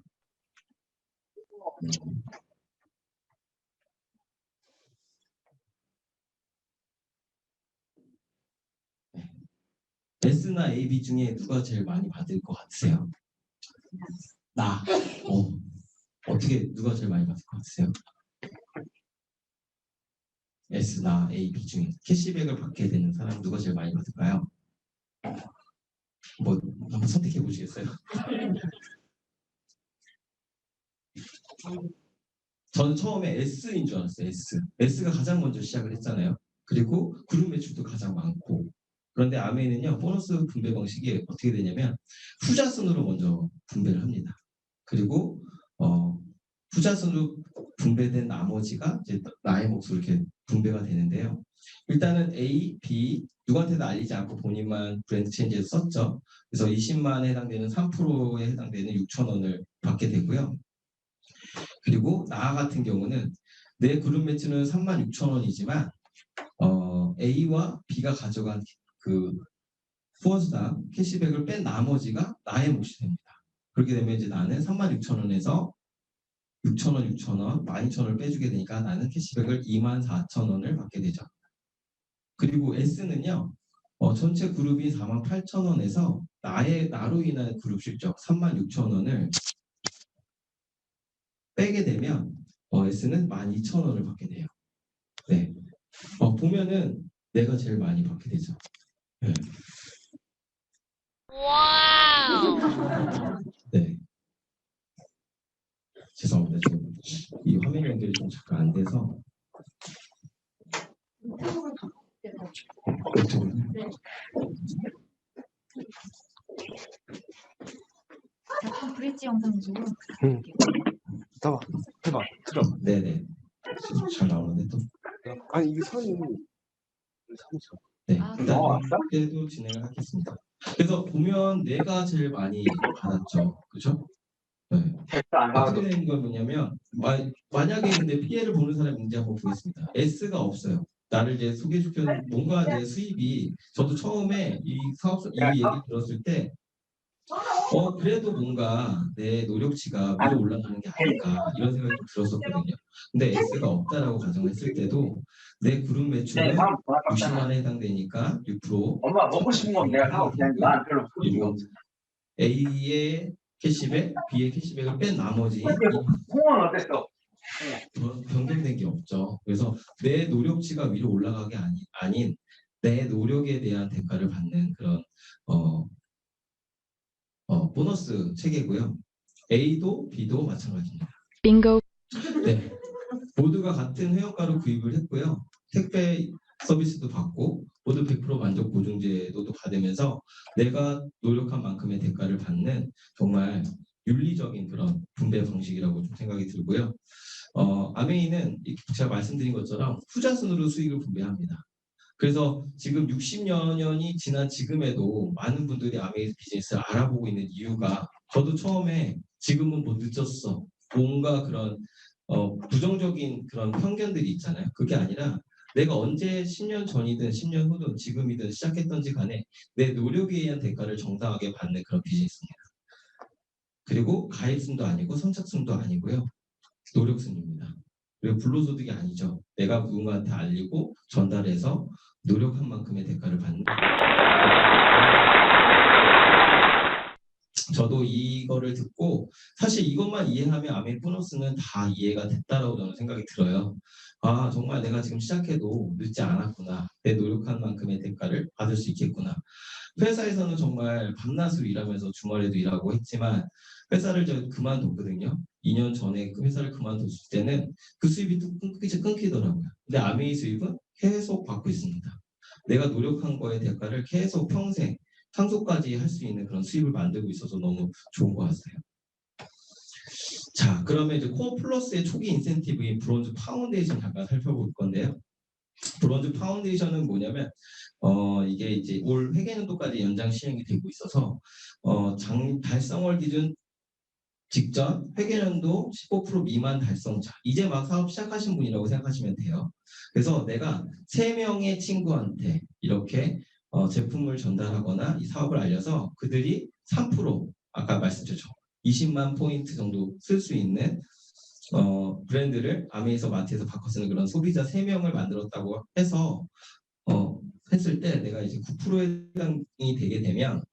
S나 A, B 중에 누가 제일 많이 받을 것 같으세요? 나. 어떻게 누가 제일 많이 받을 것 같으세요? S나 A, B 중에 캐시백을 받게 되는 사람 누가 제일 많이 받을까요? 한번 선택해 보시겠어요? 저는 처음에 S인 줄 알았어요. S가 가장 먼저 시작을 했잖아요. 그리고 그룹 매출도 가장 많고. 그런데 아메이는요, 보너스 분배 방식이 어떻게 되냐면 후자순으로 먼저 분배를 합니다. 그리고 후자순으로 분배된 나머지가 이제 나의 몫으로 이렇게 분배가 되는데요. 일단은 A, B 누구한테도 알리지 않고 본인만 브랜드 체인지에서 썼죠. 그래서 20만에 해당되는 3%에 해당되는 6,000원을 받게 되고요. 그리고 나 같은 경우는 내 그룹 매출은 36,000원이지만 A와 B가 가져간 그 후원수당 캐시백을 뺀 나머지가 나의 몫이 됩니다. 그렇게 되면 이제 나는 36,000원에서 6,000원, 12,000원을 빼주게 되니까 나는 캐시백을 24,000원을 받게 되죠. 그리고 S는요. 전체 그룹이 48,000원에서 나로 인한 그룹 실적 36,000원을 빼게 되면 S는 12,000원을 받게 돼요. 네. 보면은 내가 제일 많이 받게 되죠. 네. 네. 죄송합니다. 지금 이 화면 연결이 좀 잠깐 안 돼서. 작품 브릿지 영상 주고. 해봐, 틀어. 네네. 잘 나오는데 또. 아니 이게 선이 삼성. 네. 아, 일단 나왔어? 그래도 진행을 하겠습니다. 그래서 보면 내가 제일 많이 받았죠, 그렇죠? 네. 어떻게 되는 건 뭐냐면 만약에 근데 피해를 보는 사람이 있는지 한번 보겠습니다. S가 없어요. 나를 이제 소개시켜 뭔가 이제 수입이 저도 처음에 이 얘기 들었을 때 그래도 뭔가 내 노력치가 위로 올라가는 게 아닐까 이런 생각이 좀 들었었거든요. 근데 S가 없다라고 가정했을 때도 내 그룹 매출은 60만 원에 해당되니까 6%. 엄마 먹고 싶은 건 내가 사고 그냥 난 별로 소리가 그리고 없어. A의 캐시백, B의 캐시백을 뺀 나머지 콩은 어땠어? 변경된 게 없죠. 그래서 내 노력치가 위로 올라가게 아닌 내 노력에 대한 대가를 받는 그런 보너스 체계고요. A도 B도 마찬가지입니다. 빙고. 네, 모두가 같은 회원가로 구입을 했고요. 택배 서비스도 받고 모두 100% 만족 보증제도도 받으면서 내가 노력한 만큼의 대가를 받는 정말 윤리적인 그런 분배 방식이라고 좀 생각이 들고요. 아메이는 제가 말씀드린 것처럼 후자순으로 수익을 분배합니다. 그래서 지금 60여 년이 지난 지금에도 많은 분들이 아메이즈 비즈니스를 알아보고 있는 이유가 저도 처음에 지금은 뭐 늦었어 뭔가 그런 부정적인 그런 편견들이 있잖아요. 그게 아니라 내가 언제 10년 전이든 10년 후든 지금이든 시작했던지 간에 내 노력에 의한 대가를 정당하게 받는 그런 비즈니스입니다. 그리고 가입순도 아니고 선착순도 아니고요. 노력순입니다. 그리고 불로소득이 아니죠. 내가 누군가한테 알리고 전달해서 노력한 만큼의 대가를 받는. 저도 이거를 듣고 사실 이것만 이해하면 아메이 보너스는 다 이해가 됐다라고 저는 생각이 들어요. 아 정말 내가 지금 시작해도 늦지 않았구나. 내 노력한 만큼의 대가를 받을 수 있겠구나. 회사에서는 정말 밤낮으로 일하면서 주말에도 일하고 했지만 회사를 저 그만뒀거든요. 2년 전에 그 회사를 그만뒀을 때는 그 수입이 또 끊기더라고요. 근데 아메이 수입은 계속 받고 있습니다. 내가 노력한 거에 대가를 계속 평생 상속까지 할 수 있는 그런 수입을 만들고 있어서 너무 좋은 것 같아요. 자, 그러면 이제 코어 플러스의 초기 인센티브인 브론즈 파운데이션 잠깐 살펴볼 건데요. 브론즈 파운데이션은 뭐냐면 이게 이제 올 회계연도까지 연장 시행이 되고 있어서 달성월 기준 직전 회계연도 15% 미만 달성자 이제 막 사업 시작하신 분이라고 생각하시면 돼요. 그래서 내가 3명의 친구한테 이렇게 제품을 전달하거나 이 사업을 알려서 그들이 3% 아까 말씀드렸죠. 20만 포인트 정도 쓸 수 있는 브랜드를 아메이서 마트에서 바꿔 쓰는 그런 소비자 3명을 만들었다고 해서 했을 때 내가 이제 9%에 해당이 되게 되면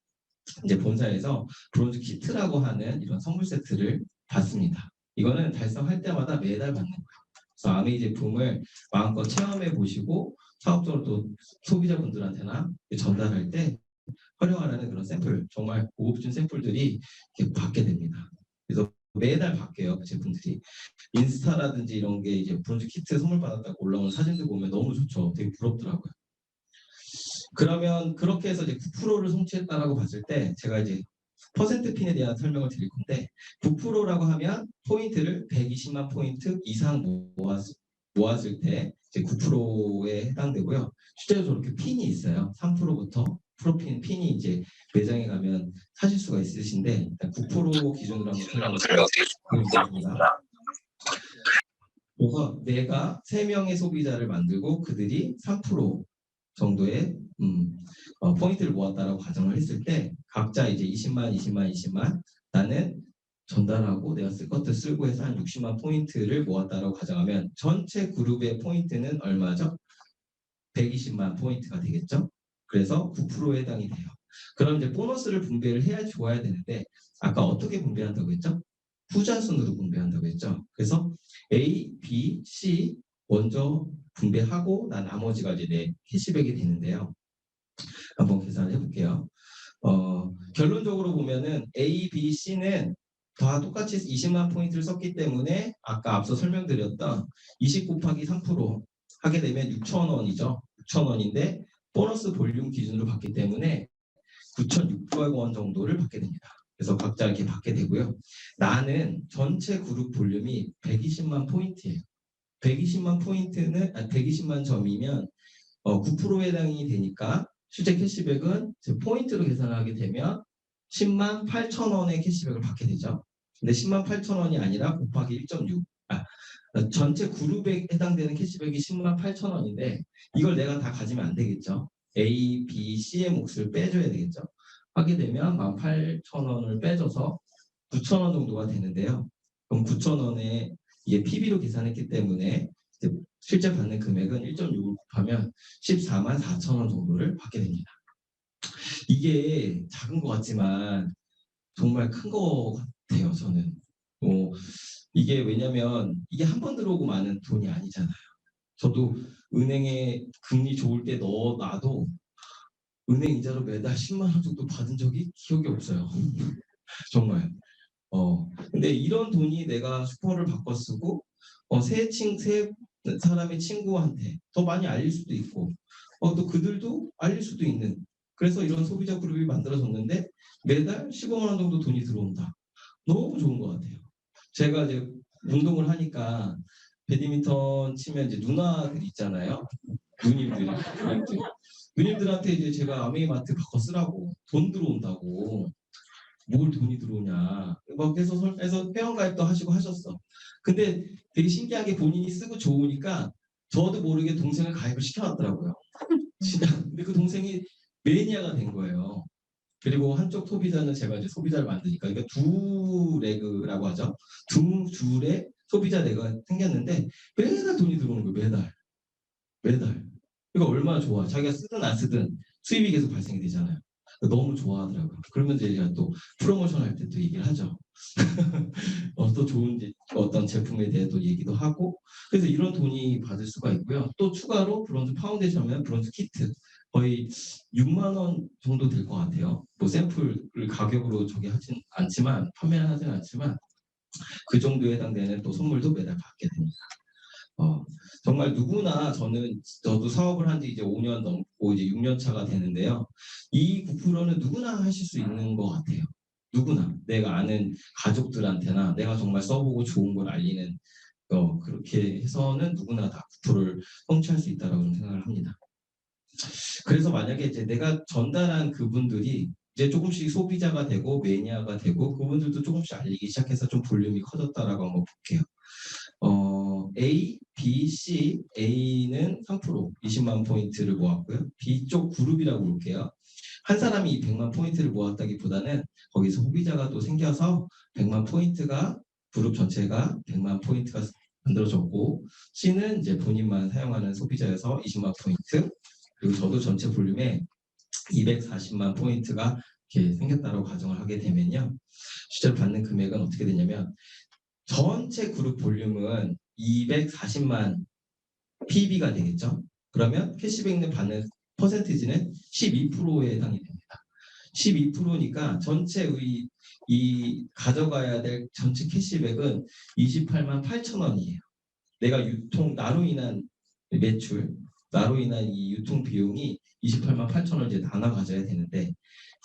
이제 본사에서 브론즈 키트라고 하는 이런 선물 세트를 받습니다. 이거는 달성할 때마다 매달 받는 거예요. 그래서 아메이 제품을 마음껏 체험해 보시고 사업적으로 또 소비자분들한테나 전달할 때 활용하라는 그런 샘플, 정말 고급진 샘플들이 이렇게 받게 됩니다. 그래서 매달 바뀌어요, 그 제품들이. 인스타라든지 이런 게 이제 브론즈 키트 선물 받았다고 올라오는 사진들 보면 너무 좋죠. 되게 부럽더라고요. 그러면 그렇게 해서 이제 9%를 성취했다라고 봤을 때 제가 이제 퍼센트 핀에 대한 설명을 드릴 건데 9%라고 하면 포인트를 120만 포인트 이상 모았을 때 이제 9%에 해당되고요. 실제로 저렇게 핀이 있어요. 3%부터 프로핀 핀이 이제 매장에 가면 사실 수가 있으신데 일단 9% 기준으로 한번 설명을 드리겠습니다. 그래서 내가 3명의 소비자를 만들고 그들이 3% 정도의 포인트를 모았다라고 가정을 했을 때 각자 이제 20만 나는 전달하고 내가 쓸 것도 쓰고 해서 한 60만 포인트를 모았다라고 가정하면 전체 그룹의 포인트는 얼마죠? 120만 포인트가 되겠죠. 그래서 9%에 해당이 돼요. 그럼 이제 보너스를 분배를 해야 좋아야 되는데 아까 어떻게 분배한다고 했죠? 후자순으로 분배한다고 했죠. 그래서 A, B, C 먼저 분배하고 나머지가 이제 내 캐시백이 되는데요. 한번 계산해 볼게요. 결론적으로 보면은 A, B, C는 다 똑같이 20만 포인트를 썼기 때문에 아까 앞서 설명드렸던 20 곱하기 3% 하게 되면 6,000원이죠. 6,000원인데 보너스 볼륨 기준으로 받기 때문에 9,600원 정도를 받게 됩니다. 그래서 각자 이렇게 받게 되고요. 나는 전체 그룹 볼륨이 120만 포인트예요. 120만 포인트는 120만 점이면 9%에 해당이 되니까 실제 캐시백은 포인트로 계산하게 되면 10만 8천 원의 캐시백을 받게 되죠. 근데 10만 8천 원이 아니라 곱하기 1.6. 전체 그룹에 해당되는 캐시백이 10만 8천 원인데 이걸 내가 다 가지면 안 되겠죠. A, B, C의 몫을 빼줘야 되겠죠. 하게 되면 18,000원을 빼줘서 9,000원 정도가 되는데요. 그럼 9,000원에 이게 PB로 계산했기 때문에 실제 받는 금액은 1.6을 곱하면 14만 4,000원 정도를 받게 됩니다. 이게 작은 것 같지만 정말 큰 것 같아요. 저는. 이게 왜냐면 이게 한 번 들어오고 마는 돈이 아니잖아요. 저도 은행에 금리 좋을 때 넣어놔도 은행 이자로 매달 10만 원 정도 받은 적이 기억이 없어요. 정말. 근데 이런 돈이 내가 슈퍼를 바꿔 쓰고 새 사람의 친구한테 더 많이 알릴 수도 있고 또 그들도 알릴 수도 있는 그래서 이런 소비자 그룹이 만들어졌는데 매달 15만 원 정도 돈이 들어온다. 너무 좋은 것 같아요. 제가 이제 운동을 하니까 배드민턴 치면 이제 누나들 있잖아요. 누님들한테 이제 제가 아메이마트 바꿔 쓰라고 돈 들어온다고 뭘 돈이 들어오냐 막 해서 회원가입도 하시고 하셨어. 근데 되게 신기하게 본인이 쓰고 좋으니까 저도 모르게 동생을 가입을 시켜놨더라고요. 진짜. 근데 그 동생이 매니아가 된 거예요. 그리고 한쪽 소비자는 제가 이제 소비자를 만드니까 그러니까 두 레그라고 하죠. 두 줄의 소비자 레그가 생겼는데 매달 돈이 들어오는 거예요. 매달. 그러니까 얼마나 좋아. 자기가 쓰든 안 쓰든 수입이 계속 발생이 되잖아요. 너무 좋아하더라고요. 그러면 이제 제가 또 프로모션 할 때 또 얘기를 하죠. 또 좋은 어떤 제품에 대해 또 얘기도 하고 그래서 이런 돈이 받을 수가 있고요. 또 추가로 브론즈 파운데이션 하면 브론즈 키트 거의 6만 원 정도 될 것 같아요. 뭐 샘플을 가격으로 저기 하진 않지만 판매는 하진 않지만 그 정도에 해당되는 또 선물도 매달 받게 됩니다. 정말 누구나 저도 사업을 한 지 이제 5년 넘고 이제 6년 차가 되는데요. 이 9%는 누구나 하실 수 있는 것 같아요. 누구나 내가 아는 가족들한테나 내가 정말 써보고 좋은 걸 알리는 그렇게 해서는 누구나 다 9%를 성취할 수 있다고 생각을 합니다. 그래서 만약에 이제 내가 전달한 그분들이 이제 조금씩 소비자가 되고 매니아가 되고 그분들도 조금씩 알리기 시작해서 좀 볼륨이 커졌다라고 한번 볼게요. A, B, C, A는 3% 20만 포인트를 모았고요. B 쪽 그룹이라고 볼게요. 한 사람이 100만 포인트를 모았다기보다는 거기서 소비자가 또 생겨서 100만 포인트가 그룹 전체가 100만 포인트가 만들어졌고 C는 이제 본인만 사용하는 소비자여서 20만 포인트 그리고 저도 전체 볼륨에 240만 포인트가 이렇게 생겼다고 가정을 하게 되면요. 실제로 받는 금액은 어떻게 되냐면 전체 그룹 볼륨은 240만 PB가 되겠죠. 그러면 캐시백을 받는 퍼센티지는 12%에 해당이 됩니다. 12%니까 전체의 이 가져가야 될 전체 캐시백은 28만 8천 원이에요. 내가 나로 인한 매출, 나로 인한 이 유통 비용이 28만 8천 원 이제 나눠 가져야 되는데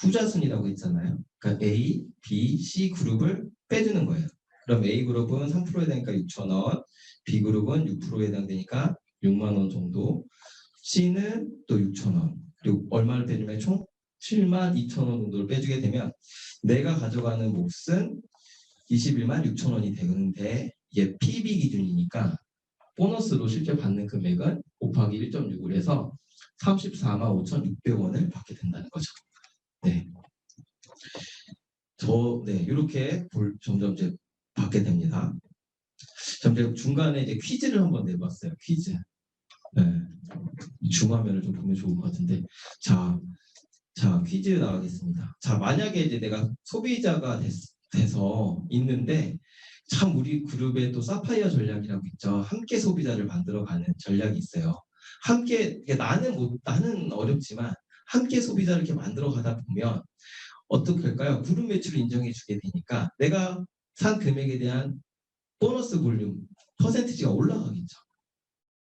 후자순이라고 했잖아요. 그러니까 A, B, C 그룹을 빼주는 거예요. 그럼 A그룹은 3%에 해당되니까 6,000원, B그룹은 6%에 해당되니까 6만 원 정도, C는 또 6,000원, 그리고 얼마를 빼주면 총 7만 2천 원 정도를 빼주게 되면 내가 가져가는 몫은 21만 6천 원이 되는데 이게 PB 기준이니까 보너스로 실제 받는 금액은 곱하기 1.6을 해서 34만 5,600원을 받게 된다는 거죠. 네. 이렇게 점점 이제 받게 됩니다. 자, 중간에 이제 퀴즈를 한번 내봤어요. 퀴즈. 네. 줌 화면을 좀 보면 좋을 것 같은데 자 퀴즈 나가겠습니다. 자 만약에 이제 내가 소비자가 돼서 있는데 참 우리 그룹에 또 사파이어 전략이라고 있죠. 함께 소비자를 만들어가는 전략이 있어요. 함께 나는 어렵지만 함께 소비자를 이렇게 만들어가다 보면 어떻게 할까요? 그룹 매출을 인정해주게 되니까 내가 산 금액에 대한 보너스 볼륨 퍼센티지가 올라가겠죠.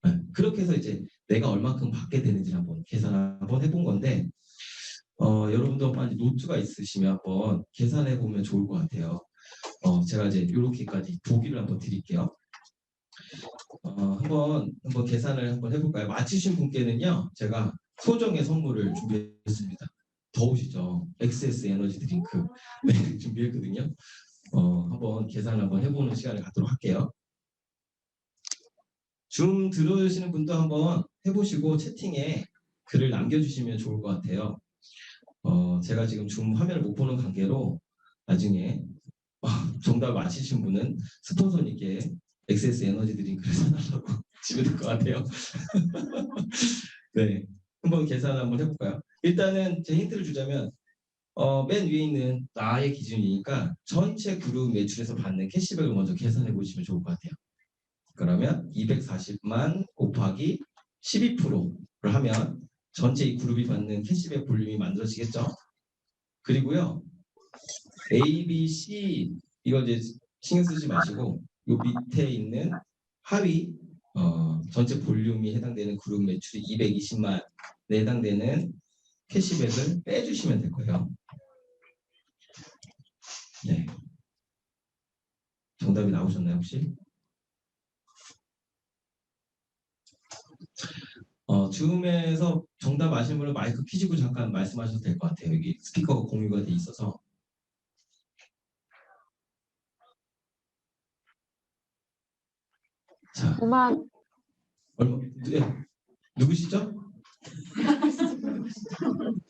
네, 그렇게 해서 이제 내가 얼마큼 받게 되는지 한번 계산 한번 해본 건데 여러분도 한번 노트가 있으시면 한번 계산해 보면 좋을 것 같아요. 제가 이제 이렇게까지 보기를 한번 드릴게요. 한번 계산을 한번 해볼까요? 맞히신 분께는요, 제가 소정의 선물을 준비했습니다. 더우시죠? XS 에너지 드링크 네, 준비했거든요. 한번 계산을 한번 해보는 시간을 갖도록 할게요. 줌 들으시는 분도 한번 해보시고 채팅에 글을 남겨주시면 좋을 것 같아요. 제가 지금 줌 화면을 못 보는 관계로 나중에 정답 맞히신 분은 스폰서님께 XS 에너지 드링크를 사달라고 하시면 될 것 같아요. 네, 한번 계산 한번 해볼까요? 일단은 제 힌트를 주자면 맨 위에 있는 나의 기준이니까 전체 그룹 매출에서 받는 캐시백을 먼저 계산해 보시면 좋을 것 같아요. 그러면 240만 곱하기 12%를 하면 전체 이 그룹이 받는 캐시백 볼륨이 만들어지겠죠. 그리고요 A, B, C 이거 이제 신경 쓰지 마시고 요 밑에 있는 하위 전체 볼륨이 해당되는 그룹 매출이 220만에 해당되는 캐시백을 빼주시면 될 거예요. 네. 정답이 나오셨나요 혹시? 줌에서 정답 아시는 분은 마이크 켜시고 잠깐 말씀하셔도 될 것 같아요. 여기 스피커가 공유가 돼 있어서. 자, 9만 얼마? 네, 누구시죠?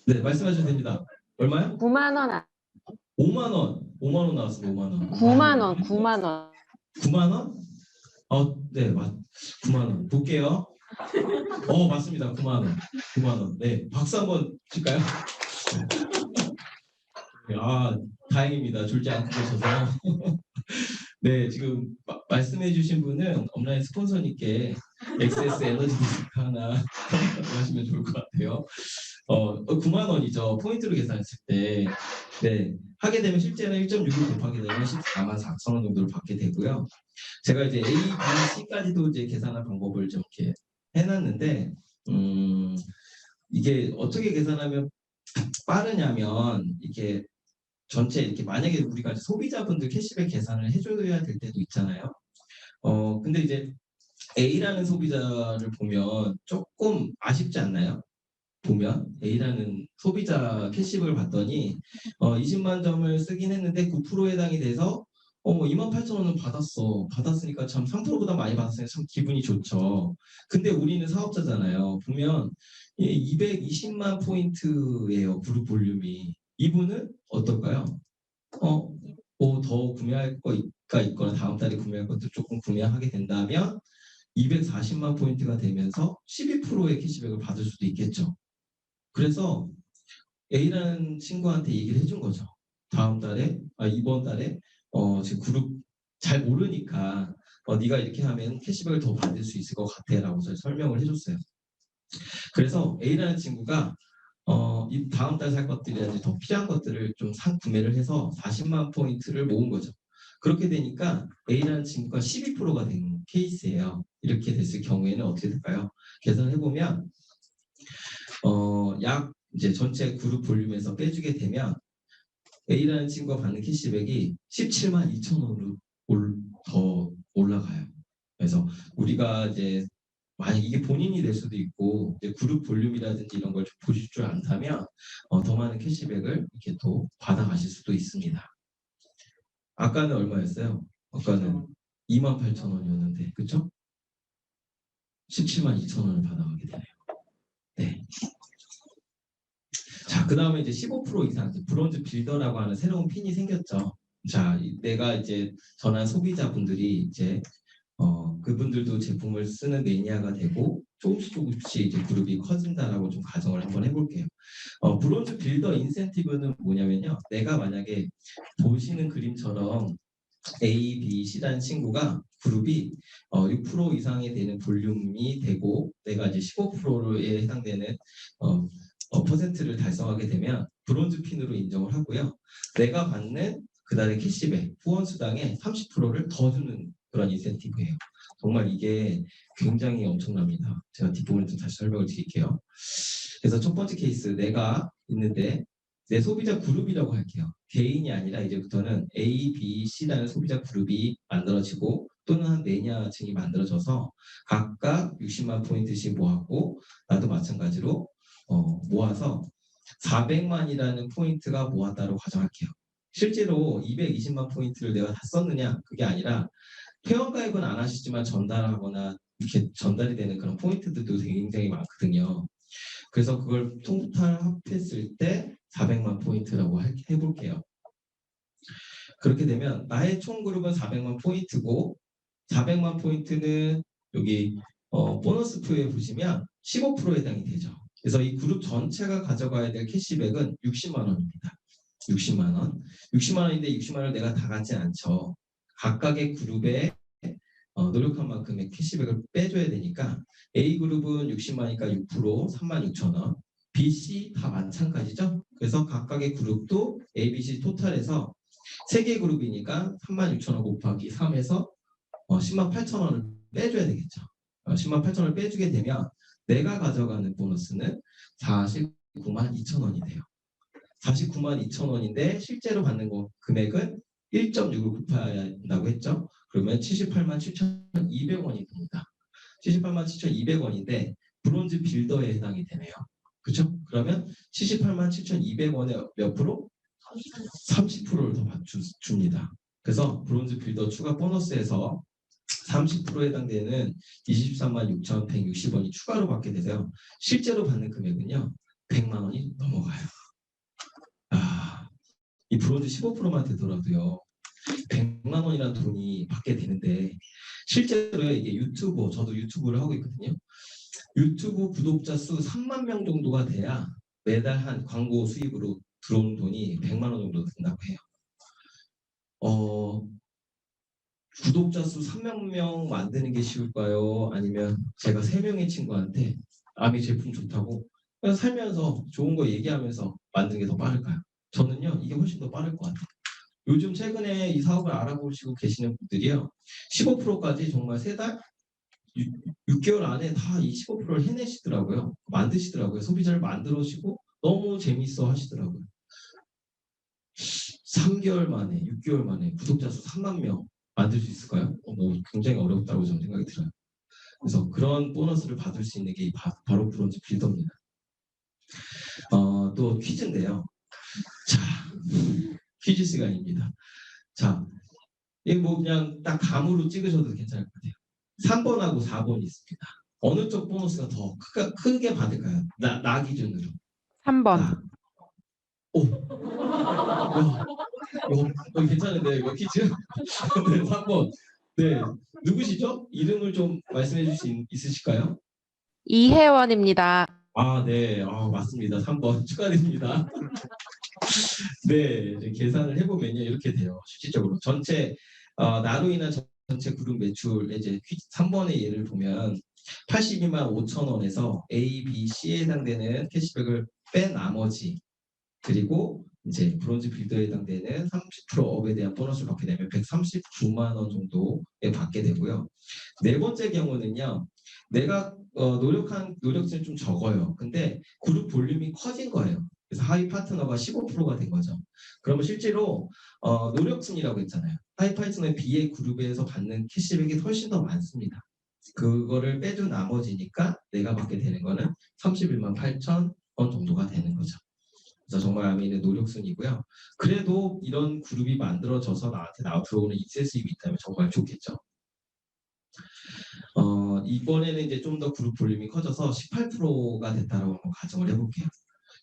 네, 말씀하셔도 됩니다. 얼마요? 9만 원, 5만 원. 5만 원 나왔습니다. 5만 원. 9만 원, 9만 원. 9만 원? 네, 9만 원. 볼게요. 맞습니다. 9만 원. 9만 원. 네, 박수 한번 칠까요? 다행입니다. 졸지 않고 계셔서. 네, 지금 말씀해주신 분은 업라인 스폰서님께 XS 에너지 드링크 하나 하시면 좋을 것 같아요. 9만 원이죠. 포인트로 계산했을 때. 네, 하게 되면 실제는 1.6을 곱하게 되면 14만 4천 원 정도를 받게 되고요. 제가 이제 A, B, C까지도 이제 계산할 방법을 좀 이렇게 해놨는데, 이게 어떻게 계산하면 빠르냐면, 이게 전체 이렇게 만약에 우리가 소비자분들 캐시백 계산을 해줘야 될 때도 있잖아요. 근데 이제 A라는 소비자를 보면 조금 아쉽지 않나요? 보면 A라는 소비자 캐시백을 봤더니 20만 점을 쓰긴 했는데 9%에 해당이 돼서 28,000원은 받았으니까 참 3%보다 많이 받았으니까 참 기분이 좋죠. 근데 우리는 사업자잖아요. 보면 220만 포인트예요. 그룹 볼륨이. 이분은 어떨까요? 더 구매할 거가 있거나 다음 달에 구매할 것도 조금 구매하게 된다면 240만 포인트가 되면서 12%의 캐시백을 받을 수도 있겠죠. 그래서 A라는 친구한테 얘기를 해준 거죠. 이번 달에 지금 그룹 잘 모르니까 네가 이렇게 하면 캐시백을 더 받을 수 있을 것 같아 라고 설명을 해줬어요. 그래서 A라는 친구가 이 다음 달 살 것들이라든지 더 필요한 것들을 좀 구매를 해서 40만 포인트를 모은 거죠. 그렇게 되니까 A라는 친구가 12%가 된 케이스예요. 이렇게 됐을 경우에는 어떻게 될까요? 계산을 해보면 약 이제 전체 그룹 볼륨에서 빼주게 되면 A라는 친구가 받는 캐시백이 17만 2천 원으로 더 올라가요. 그래서 우리가 이제 만약 이게 본인이 될 수도 있고 그룹 볼륨이라든지 이런 걸 보실 줄 안다면 더 많은 캐시백을 이렇게 또 받아가실 수도 있습니다. 아까는 얼마였어요? 아까는 28,000원이었는데 그렇죠? 17만 2천 원을 받아가게 되네요. 네. 자, 그 다음에 이제 15% 이상 브론즈 빌더라고 하는 새로운 핀이 생겼죠. 자, 내가 이제 전한 소비자분들이 이제 그분들도 제품을 쓰는 매니아가 되고 조금씩 이제 그룹이 커진다라고 좀 가정을 한번 해볼게요. 브론즈 빌더 인센티브는 뭐냐면요. 내가 만약에 보시는 그림처럼 A, B, C라는 친구가 그룹이 6% 이상이 되는 볼륨이 되고 내가 이제 15%에 해당되는 퍼센트를 달성하게 되면 브론즈 핀으로 인정을 하고요. 내가 받는 그달의 캐시백, 후원 수당의 30%를 더 주는 그런 인센티브예요. 정말 이게 굉장히 엄청납니다. 제가 뒷부분을 좀 다시 설명을 드릴게요. 그래서 첫 번째 케이스, 내가 있는데 내 소비자 그룹이라고 할게요. 개인이 아니라 이제부터는 A, B, C라는 소비자 그룹이 만들어지고 또는 한 매니아층이 만들어져서 각각 60만 포인트씩 모았고 나도 마찬가지로 모아서 400만이라는 포인트가 모았다고 가정할게요. 실제로 220만 포인트를 내가 다 썼느냐? 그게 아니라 회원가입은 안 하시지만 전달하거나 이렇게 전달이 되는 그런 포인트들도 굉장히 많거든요. 그래서 그걸 통탈 합했을 때 400만 포인트라고 해볼게요. 그렇게 되면 나의 총 그룹은 400만 포인트고 400만 포인트는 여기 보너스 표에 보시면 15%에 해당이 되죠. 그래서 이 그룹 전체가 가져가야 될 캐시백은 60만 원입니다. 60만 원. 60만 원인데 60만 원을 내가 다 갖진 않죠. 각각의 그룹에 노력한 만큼의 캐시백을 빼줘야 되니까 A그룹은 60만이니까 6% 36,000원, B, C 다 마찬가지죠. 그래서 각각의 그룹도 A, B, C 토탈에서 3개 그룹이니까 36,000원 곱하기 3에서 10만 8천원을 빼줘야 되겠죠. 10만 8천원을 빼주게 되면 내가 가져가는 보너스는 49만 2천원이 돼요. 49만 2천원인데 실제로 받는 금액은 1.6을 곱해야 한다고 했죠. 그러면 78만 7,200원이 됩니다. 78만 7,200원인데 브론즈 빌더에 해당이 되네요. 그렇죠? 그러면 78만 7,200원에 몇 프로? 30%를 더 줍니다. 그래서 브론즈 빌더 추가 보너스에서 30%에 해당되는 23만 6,160원이 추가로 받게 되세요. 실제로 받는 금액은요. 100만 원이 넘어가요. 이 브론즈 15%만 되더라도요. 100만 원이라는 돈이 받게 되는데 실제로 이게 저도 유튜브를 하고 있거든요. 유튜브 구독자 수 3만 명 정도가 돼야 매달 한 광고 수입으로 들어오는 돈이 100만 원 정도 된다고 해요. 구독자 수 3만 명 만드는 게 쉬울까요? 아니면 제가 3명의 친구한테 아미 제품 좋다고 그냥 살면서 좋은 거 얘기하면서 만드는 게 더 빠를까요? 저는요 이게 훨씬 더 빠를 것 같아요. 요즘 최근에 이 사업을 알아보시고 계시는 분들이요 15%까지 정말 3달 6개월 안에 다 이 15%를 해내시더라고요. 만드시더라고요. 소비자를 만들어시고 너무 재밌어 하시더라고요. 3개월 만에 6개월 만에 구독자 수 3만 명 만들 수 있을까요? 굉장히 어렵다고 저는 생각이 들어요. 그래서 그런 보너스를 받을 수 있는 게 바로 브론즈 빌더입니다. 또 퀴즈인데요. 자, 퀴즈 시간입니다. 자, 이게 그냥 딱 감으로 찍으셔도 괜찮을 것 같아요. 3번하고 4번이 있습니다. 어느 쪽 보너스가 더 크게 받을까요? 나 기준으로. 3번. 오. 괜찮은데 이거 퀴즈? 네, 3번. 네, 누구시죠? 이름을 좀 말씀해 주실 수 있으실까요? 이혜원입니다. 네, 맞습니다. 3번 축하드립니다. 네, 이제 계산을 해보면요 이렇게 돼요. 실질적으로 전체 나로 인한 전체 그룹 매출 이제 3번의 예를 보면 82만 5천 원에서 A, B, C에 해당되는 캐시백을 뺀 나머지 그리고 이제 브론즈 빌더에 해당되는 30% 업에 대한 보너스를 받게 되면 139만 원 정도에 받게 되고요. 네 번째 경우는요. 내가 노력한 노력치는 좀 적어요. 근데 그룹 볼륨이 커진 거예요. 그래서 하위 파트너가 15%가 된 거죠. 그러면 실제로 노력순이라고 했잖아요. 하위 파트너의 B의 그룹에서 받는 캐시백이 훨씬 더 많습니다. 그거를 빼준 나머지니까 내가 받게 되는 거는 31만 8천 원 정도가 되는 거죠. 그래서 정말 아미는 노력순이고요. 그래도 이런 그룹이 만들어져서 나한테 들어오는 인세 수입이 있다면 정말 좋겠죠. 이번에는 이제 좀 더 그룹 볼륨이 커져서 18%가 됐다라고 한번 가정을 해볼게요.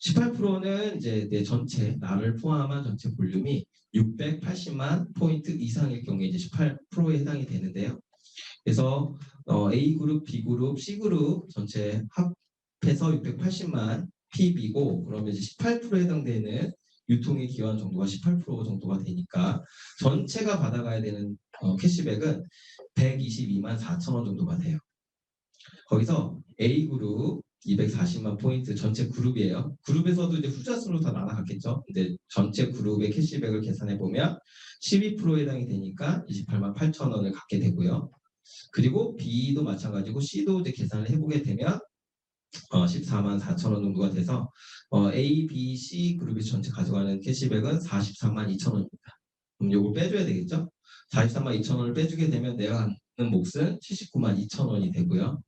18%는 이제 내 전체 나를 포함한 전체 볼륨이 680만 포인트 이상일 경우에 이제 18%에 해당이 되는데요. 그래서 A그룹, B그룹, C그룹 전체 합해서 680만 PB고 그러면 이제 18%에 해당되는 유통의 기한 정도가 18% 정도가 되니까 전체가 받아가야 되는 캐시백은 122만 4천 원 정도가 돼요. 거기서 A그룹 240만 포인트 전체 그룹이에요. 그룹에서도 이제 후자수로 다 나눠갔겠죠. 근데 전체 그룹의 캐시백을 계산해 보면 12%에 해당이 되니까 28만 8천 원을 갖게 되고요. 그리고 B도 마찬가지고 C도 이제 계산을 해보게 되면 14만 4천 원 정도가 돼서 A, B, C 그룹이 전체 가져가는 캐시백은 44만 2천 원입니다. 그럼 요걸 빼줘야 되겠죠? 43만 2천 원을 빼주게 되면 내가 갖는 몫은 79만 2천 원이 되고요.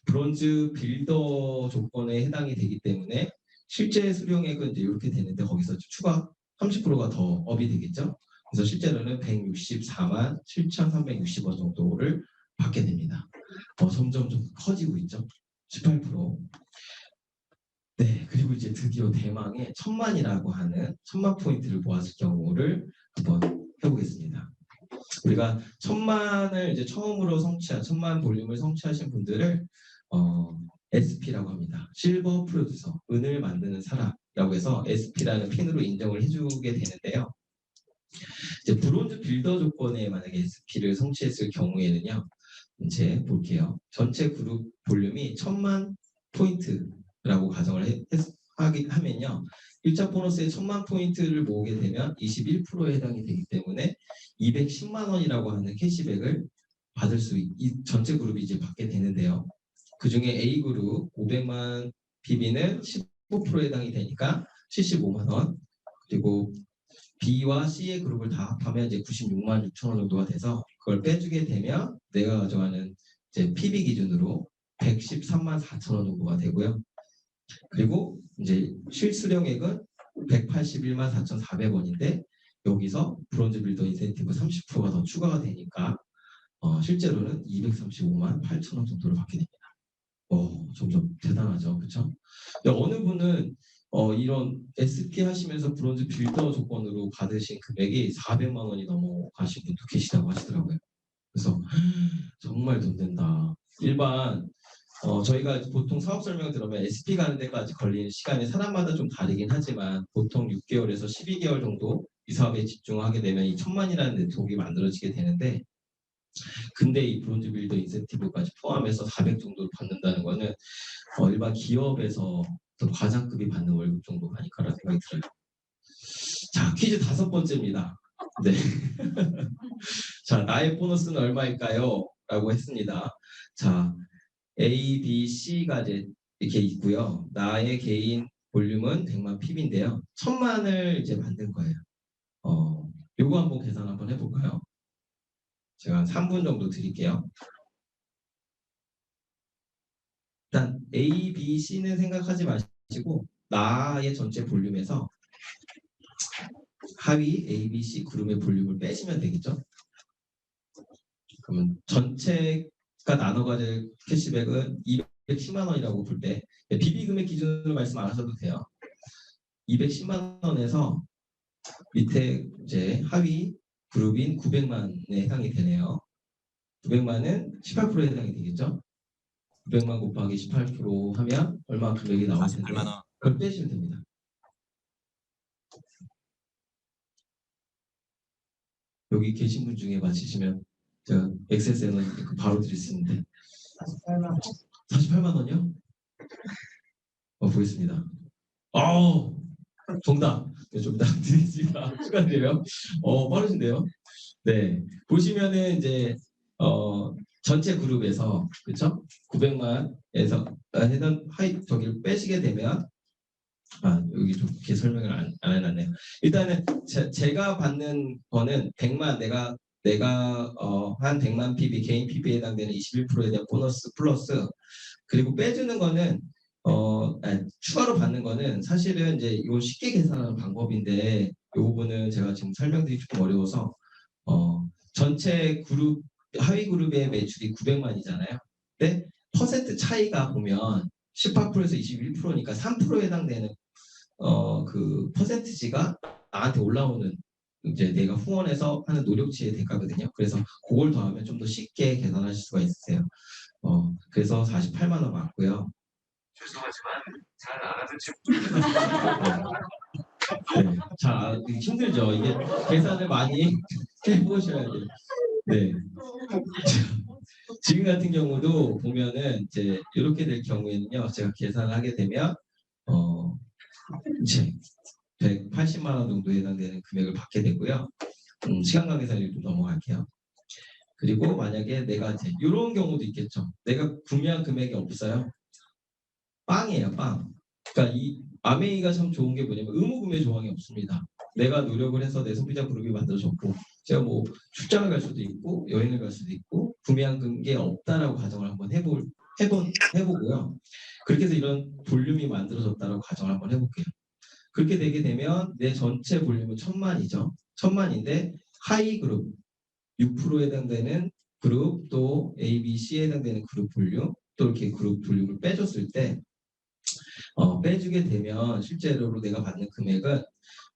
브론즈 빌더 조건에 해당이 되기 때문에 실제 수령액은 이제 이렇게 되는데 거기서 추가 30%가 더 업이 되겠죠. 그래서 실제로는 164만 7,360원 정도를 받게 됩니다. 점점 좀 커지고 있죠. 18%. 네, 그리고 이제 드디어 대망의 1000만이라고 하는 1000만 포인트를 모았을 경우를 한번 해보겠습니다. 우리가 1000만을 이제 처음으로 1000만 볼륨을 성취하신 분들을 SP라고 합니다. 실버 프로듀서, 은을 만드는 사람이라고 해서 SP라는 핀으로 인정을 해주게 되는데요. 이제 브론즈 빌더 조건에 만약에 SP를 성취했을 경우에는요, 이제 볼게요. 전체 그룹 볼륨이 1000만 포인트라고 가정을 하면요. 1차 보너스에 1000만 포인트를 모으게 되면 21%에 해당이 되기 때문에 210만 원이라고 하는 캐시백을 받을 이 전체 그룹이 이제 받게 되는데요. 그 중에 A그룹 500만 PB는 15%에 해당이 되니까 75만 원, 그리고 B와 C의 그룹을 다 합하면 이제 96만 6천 원 정도가 돼서 그걸 빼주게 되면 내가 가져가는 이제 PB 기준으로 113만 4천 원 정도가 되고요. 그리고 이제 실수령액은 181만 4,400원인데 여기서 브론즈 빌더 인센티브 30%가 더 추가가 되니까 실제로는 235만 8천 원 정도를 받게 됩니다. 점점 대단하죠, 그렇죠? 어느 분은 이런 SP 하시면서 브론즈 빌더 조건으로 받으신 금액이 400만 원이 넘어가신 분도 계시다고 하시더라고요. 그래서 정말 돈 된다. 일반 저희가 보통 사업 설명을 들으면 SP 가는 데까지 걸리는 시간이 사람마다 좀 다르긴 하지만 보통 6개월에서 12개월 정도 이 사업에 집중하게 되면 이 1000만이라는 네트워크가 만들어지게 되는데 근데 이 브론즈 빌더 인센티브까지 포함해서 400 정도를 받는다는 거는 일반 기업에서 과장급이 받는 월급 정도가 아닐까라는 생각이 들어요. 자, 퀴즈 5번째입니다. 네. 자, 나의 보너스는 얼마일까요? 라고 했습니다. 자, A, B, C가 이제 이렇게 있고요. 나의 개인 볼륨은 100만 PB인데요. 1000만을 이제 만든 거예요. 요거 한번 계산 한번 해볼까요? 제가 한 3분 정도 드릴게요. 일단 A, B, C는 생각하지 마시고 나의 전체 볼륨에서 하위 A, B, C 그룹의 볼륨을 빼시면 되겠죠. 그러면 전체가 나눠가질 캐시백은 210만 원이라고 볼 때 BB 금액 기준으로 말씀 안 하셔도 돼요. 210만 원에서 밑에 이제 하위 그룹인 900만에 해당이 되네요. 900만은 18%에 해당이 되겠죠. 900만 곱하기 18% 하면 얼마 금액이 나올 텐데 48만 원. 그걸 빼시면 됩니다. 여기 계신 분 중에 맞히시면 제가 엑세스 에너지 바로 드릴 수 있는데 48만 원이요? 보겠습니다. 정답. 네, 정답 드리겠습니다. 축하드려요. 빠르신데요. 네, 보시면은 이제 전체 그룹에서 그렇죠? 900만에서 해당 저기를 빼시게 되면 여기 좀 이렇게 설명을 안 해놨네요. 일단은 제가 받는 거는 100만 내가 한 100만 PB 개인 PB에 해당되는 21%에 대한 보너스 플러스 그리고 빼주는 거는 추가로 받는 거는 사실은 이제 이거 쉽게 계산하는 방법인데 이 부분은 제가 지금 설명드리기 조금 어려워서 전체 그룹 하위 그룹의 매출이 900만이잖아요. 근데 퍼센트 차이가 보면 18%에서 21%니까 3%에 해당되는 그 퍼센티지가 나한테 올라오는 이제 내가 후원해서 하는 노력치의 대가거든요. 그래서 그걸 더하면 좀 더 쉽게 계산하실 수가 있으세요. 그래서 48만 원 맞고요. 죄송하지만 잘 알아듣지 네, 힘들죠. 이게 계산을 많이 해보셔야 돼요. 네. 지금 같은 경우도 보면은 이제 이렇게 될 경우에는요, 제가 계산을 하게 되면 이제 180만 원 정도에 해당되는 금액을 받게 되고요. 시간 관계상 좀 넘어갈게요. 그리고 만약에 내가 이제 이런 경우도 있겠죠. 내가 구매한 금액이 없어요. 빵이에요, 빵. 그러니까 이 아메이가 참 좋은 게 뭐냐면 의무 구매 조항이 없습니다. 내가 노력을 해서 내 소비자 그룹이 만들어졌고, 제가 뭐 출장을 갈 수도 있고 여행을 갈 수도 있고 구매한 게 없다라고 가정을 한번 해보고요. 그렇게 해서 이런 볼륨이 만들어졌다라고 가정을 한번 해볼게요. 그렇게 되게 되면 내 전체 볼륨은 1000만이죠. 1000만인데 하이 그룹 6%에 해당되는 그룹, 또 A, B, C에 해당되는 그룹 볼륨, 또 이렇게 그룹 볼륨을 빼줬을 때 빼주게 되면 실제로 내가 받는 금액은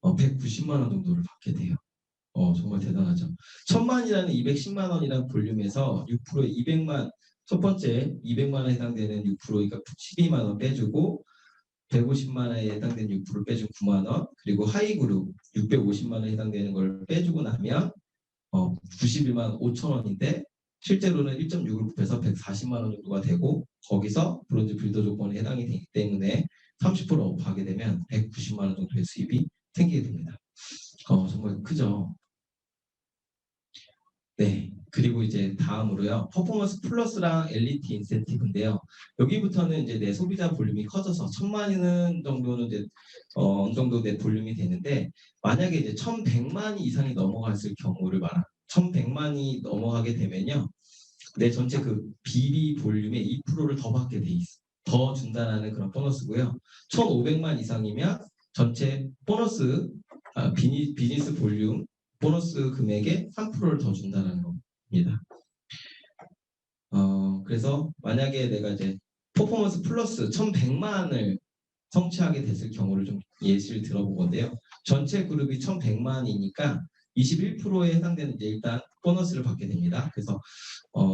190만 원 정도를 받게 돼요. 정말 대단하죠. 1000만이라는 210만 원이라는 볼륨에서 6%에 200만, 첫 번째 200만 원에 해당되는 6%, 그러니까 12만 원 빼주고 150만 원에 해당되는 6%를 빼준 9만 원, 그리고 하이 그룹 650만 원에 해당되는 걸 빼주고 나면 91만 5천 원인데 실제로는 1.6을 곱해서 140만 원 정도가 되고 거기서 브론즈 빌더 조건에 해당이 되기 때문에 30% 업하게 되면 190만 원 정도의 수입이 생기게 됩니다. 정말 크죠. 네, 그리고 이제 다음으로요. 퍼포먼스 플러스랑 엘리트 인센티브인데요. 여기부터는 이제 내 소비자 볼륨이 커져서 1000만 원 정도는 이제 어느 정도 내 볼륨이 되는데 만약에 이제 1100만 이상이 넘어갔을 경우를 말합니다. 1100만이 넘어가게 되면요. 내 전체 그 BB 볼륨의 2%를 더 받게 돼 있어. 더 준다라는 그런 보너스고요. 1500만 이상이면 전체 보너스 비즈니스 볼륨 보너스 금액의 3%를 더 준다는 겁니다. 그래서 만약에 내가 이제 퍼포먼스 플러스 1100만을 성취하게 됐을 경우를 좀 예시를 들어보건데요. 전체 그룹이 1100만이니까 21%에 해당되는 이제 일단 보너스를 받게 됩니다. 그래서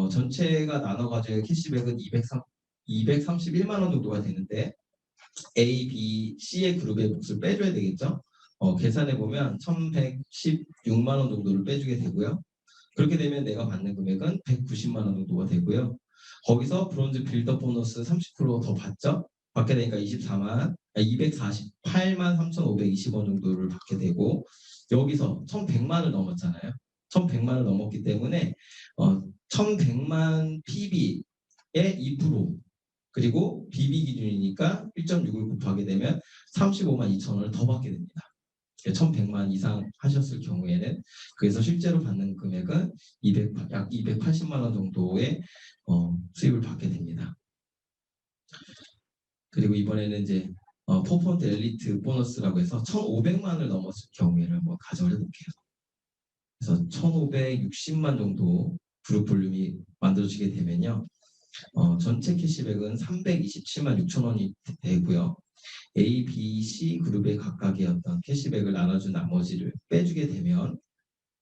전체가 나눠가지고 캐시백은 231만 원 정도가 되는데 A, B, C의 그룹의 몫을 빼줘야 되겠죠. 계산해 보면 1116만 원 정도를 빼주게 되고요. 그렇게 되면 내가 받는 금액은 190만 원 정도가 되고요. 거기서 브론즈 빌더 보너스 30% 더 받죠. 받게 되니까 248만 3,520원 정도를 받게 되고 여기서 1100만을 넘었잖아요. 1100만을 넘었기 때문에 1100만 PB의 2% 그리고 BB 기준이니까 1.6을 곱하게 되면 35만 2천 원을 더 받게 됩니다. 1100만 이상 하셨을 경우에는 그래서 실제로 받는 금액은 약 280만 원 정도의 수입을 받게 됩니다. 그리고 이번에는 이제 퍼포먼스 엘리트 보너스라고 해서 1,500만을 넘었을 경우에를 한번 가정을 해볼게요. 그래서 1,560만 정도 그룹 볼륨이 만들어지게 되면요. 전체 캐시백은 327만 6천 원이 되고요. A, B, C 그룹의 각각의 어떤 캐시백을 나눠준 나머지를 빼주게 되면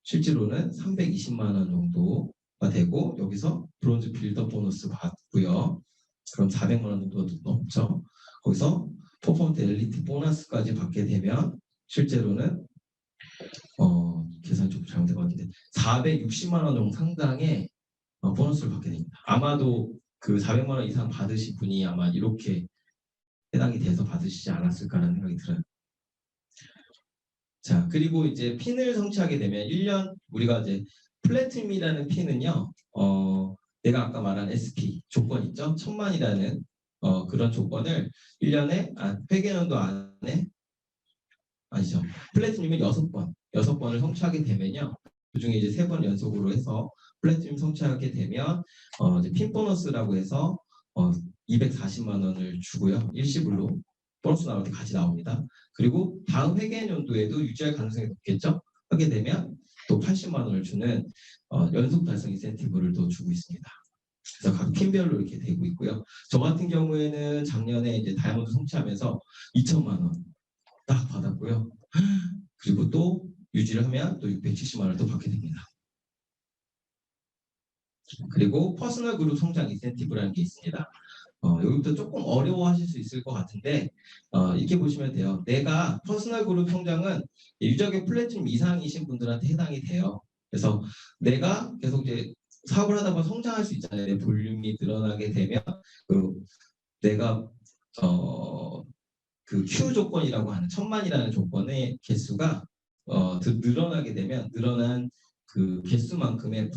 실제로는 320만 원 정도가 되고 여기서 브론즈 빌더 보너스 받고요. 그럼 400만 원 정도 넘죠. 거기서 퍼포먼스 엘리트 보너스까지 받게 되면 실제로는 계산이 좀 잘못된 것 같은데 460만 원 정도 상당의 보너스를 받게 됩니다. 아마도 그 400만 원 이상 받으신 분이 아마 이렇게 해당이 돼서 받으시지 않았을까라는 생각이 들어요. 자, 그리고 이제 핀을 성취하게 되면 1년 우리가 이제 플래티넘이라는 핀은요. 내가 아까 말한 SP 조건 있죠? 1000만이라는 그런 조건을 1년에 회계연도 안에 아니죠. 플래티넘은 6번을 성취하게 되면요. 그중에 이제 3번 연속으로 해서 플래티넘 성취하게 되면 이제 핀 보너스라고 해서 240만 원을 주고요. 일시불로 보너스 나올 때 같이 나옵니다. 그리고 다음 회계연도에도 유지할 가능성이 높겠죠. 하게 되면 또 80만 원을 주는 연속 달성 인센티브를 또 주고 있습니다. 그래서 각 핀별로 이렇게 되고 있고요. 저 같은 경우에는 작년에 이제 다이아몬드 성취하면서 2천만 원 딱 받았고요. 그리고 또 유지를 하면 또 670만 원을 또 받게 됩니다. 그리고 퍼스널 그룹 성장 인센티브라는 게 있습니다. 여기부터 조금 어려워하실 수 있을 것 같은데 이렇게 보시면 돼요. 내가 퍼스널 그룹 성장은 유저격 플래티넘 이상이신 분들한테 해당이 돼요. 그래서 내가 계속 이제 사업을 하다 보면 성장할 수 있잖아요. 내 볼륨이 늘어나게 되면 내가 그 Q 조건이라고 하는 1000만이라는 조건의 개수가 늘어나게 되면 늘어난 그 개수만큼의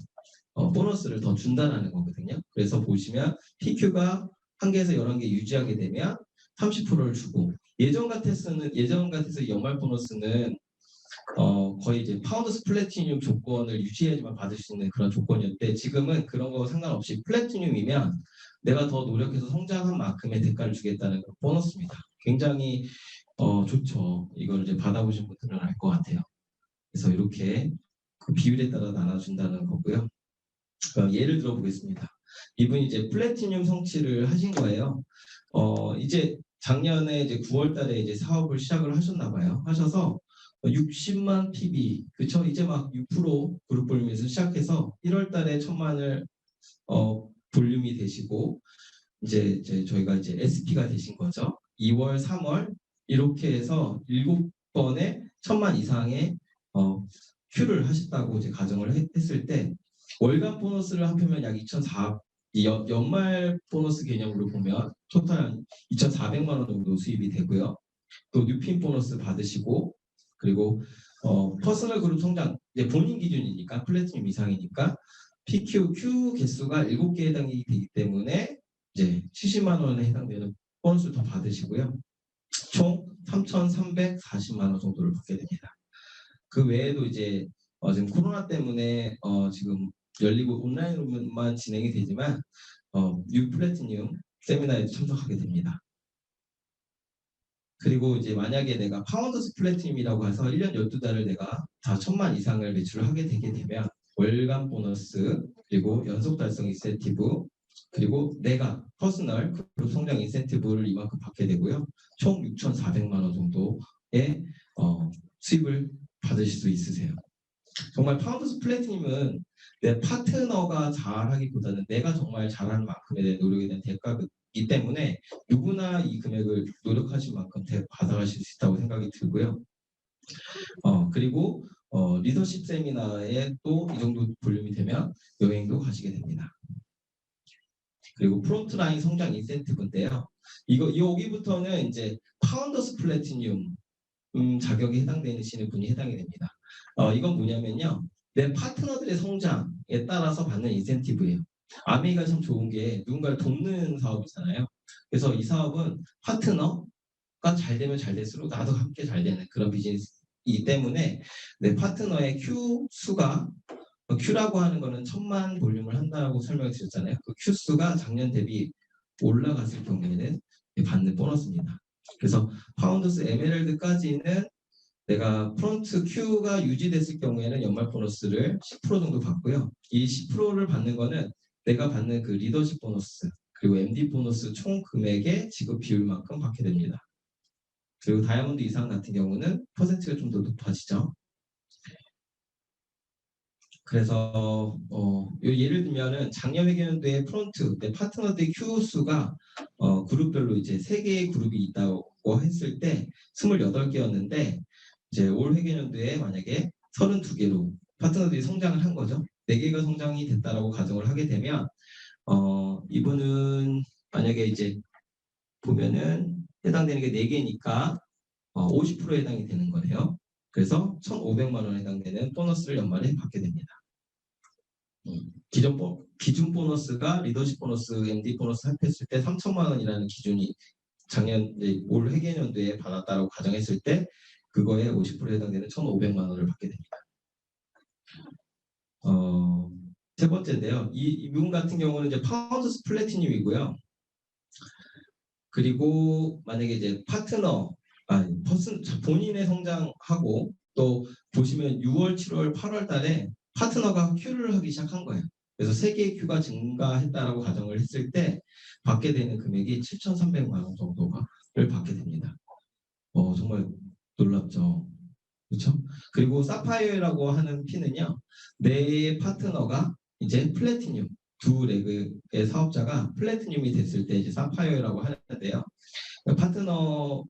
보너스를 더 준다라는 거거든요. 그래서 보시면 PQ가 1개에서 11개 유지하게 되면 30%를 주고 예전 같아서 연말 보너스는 거의 이제 파운더스 플래티늄 조건을 유지해야지만 받을 수 있는 그런 조건이었는데 지금은 그런 거 상관없이 플래티늄이면 내가 더 노력해서 성장한 만큼의 대가를 주겠다는 그런 보너스입니다. 굉장히 좋죠. 이걸 이제 받아보신 분들은 알 것 같아요. 그래서 이렇게 그 비율에 따라 나눠준다는 거고요. 예를 들어 보겠습니다. 이분이 이제 플래티늄 성취를 하신 거예요. 이제 작년에 이제 9월달에 이제 사업을 시작을 하셨나 봐요. 하셔서 60만 PB, 그쵸? 이제 막 6% 그룹 볼륨에서 시작해서 1월달에 1000만을 볼륨이 되시고 이제 저희가 이제 SP가 되신 거죠. 2월, 3월 이렇게 해서 7번에 1000만 이상의 Q를 하셨다고 이제 가정을 했을 때 월간 보너스를 합하면 약 2,400, 연말 보너스 개념으로 보면 토탈 한 2,400만 원 정도 수입이 되고요. 또 뉴핀 보너스 받으시고 그리고 퍼스널 그룹 성장 이제 본인 기준이니까 플래티넘 이상이니까 PQ 개수가 7개 해당이 되기 때문에 이제 70만 원에 해당되는 보너스를 더 받으시고요. 총 3,340만 원 정도를 받게 됩니다. 그 외에도 이제 지금 코로나 때문에 지금 열리고 온라인으로만 진행이 되지만 뉴 플래티늄 세미나에 참석하게 됩니다. 그리고 이제 만약에 내가 파운더스 플래티늄이라고 해서 1년 12달을 내가 다 1000만 이상을 매출을 하게 되게 되면 월간 보너스 그리고 연속 달성 인센티브 그리고 내가 퍼스널 그룹 성장 인센티브를 이만큼 받게 되고요. 총 6,400만 원 정도의 수입을 받으실 수 있으세요. 정말 파운더스 플래티늄은 내 파트너가 잘하기보다는 내가 정말 잘하는 만큼에 대한 노력에 대한 대가이기 때문에 누구나 이 금액을 노력하신 만큼 받아가실 수 있다고 생각이 들고요. 그리고 리더십 세미나에 또 이 정도 볼륨이 되면 여행도 가시게 됩니다. 그리고 프론트라인 성장 인센티브인데요. 여기부터는 이제 파운더스 플래티늄 자격에 해당되시는 분이 해당이 됩니다. 이건 뭐냐면요. 내 파트너들의 성장에 따라서 받는 인센티브예요. 아메이가 참 좋은 게 누군가를 돕는 사업이잖아요. 그래서 이 사업은 파트너가 잘 되면 잘 될수록 나도 함께 잘 되는 그런 비즈니스이기 때문에 내 파트너의 Q 수가 Q라고 하는 거는 1000만 볼륨을 한다고 설명을 드렸잖아요. 그 Q 수가 작년 대비 올라갔을 경우에는 받는 보너스입니다. 그래서 파운더스 에메랄드까지는 내가 프론트 Q가 유지됐을 경우에는 연말 보너스를 10% 정도 받고요. 이 10%를 받는 거는 내가 받는 그 리더십 보너스 그리고 MD 보너스 총 금액의 지급 비율만큼 받게 됩니다. 그리고 다이아몬드 이상 같은 경우는 퍼센트가 좀 더 높아지죠. 그래서 예를 들면은 작년 회계연도에 프론트 내 파트너들의 Q 수가 그룹별로 이제 3개의 그룹이 있다고 했을 때 28개였는데 이제 올 회계연도에 만약에 32개로 파트너들이 성장을 한 거죠. 4개가 성장이 됐다라고 가정을 하게 되면 이분은 만약에 이제 보면은 해당되는 게 4개니까 50%에 해당이 되는 거네요. 그래서 1,500만 원에 해당되는 보너스를 연말에 받게 됩니다. 기준 보너스가 리더십 보너스, MD 보너스 합했을 때 3,000만 원이라는 기준이 작년 올 회계연도에 받았다고 가정했을 때 그거에 50%에 해당되는 1,500만 원을 받게 됩니다. 세 번째인데요. 이분 같은 경우는 이제 파운더스 플래티늄이고요. 그리고 만약에 이제 본인의 성장하고 또 보시면 6월, 7월, 8월 달에 파트너가 Q를 하기 시작한 거예요. 그래서 3개의 Q가 증가했다라고 가정을 했을 때 받게 되는 금액이 7,300만 원 정도를 받게 됩니다. 정말 놀랍죠. 그렇죠? 그리고 사파이어라고 하는 P는요, 내 파트너가 이제 플래티늄, 두 레그의 사업자가 플래티늄이 됐을 때 이제 사파이어라고 하는데요. 파트너를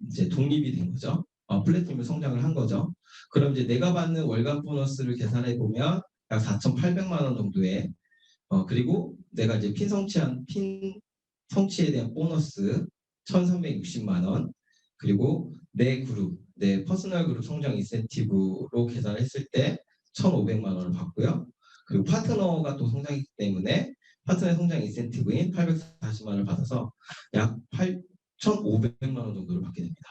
이제 독립이 된 거죠. 플래티늄 성장을 한 거죠. 그럼 이제 내가 받는 월간 보너스를 계산해 보면 약 4,800만 원 정도의 그리고 내가 이제 핀 성취에 대한 보너스 1,360만 원, 그리고 내 그룹, 내 퍼스널 그룹 성장 인센티브로 계산했을 때 1,500만 원을 받고요. 그리고 파트너가 또 성장했기 때문에 파트너의 성장 인센티브인 840만 원을 받아서 약 8,500만 원 정도를 받게 됩니다.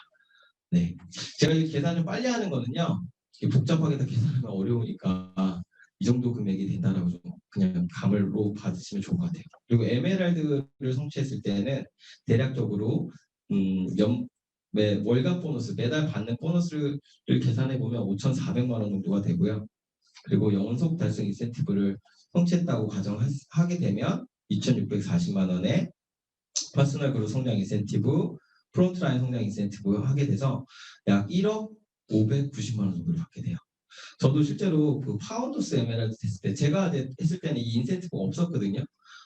네, 제가 이 계산을 빨리 하는 거는요, 복잡하게 다 계산하면 어려우니까 이 정도 금액이 된다라고 좀 그냥 감으로 받으시면 좋을 것 같아요. 그리고 에메랄드를 성취했을 때는 대략적으로 월간 보너스, 매달 받는 보너스를 계산해 보면 5,400만 원 정도가 되고요. 그리고 연속 달성 인센티브를 성취했다고 가정하게 되면 2,640만 원의 퍼스널 그룹 성장 인센티브, 프론트라인 성장 인센티브 하게 돼서 약 1억 590만 원 정도를 받게 돼요. 저도 실제로 그 파운더스 에메랄드 됐을 때, 제가 했을 때는 이 인센티브가 없었거든요.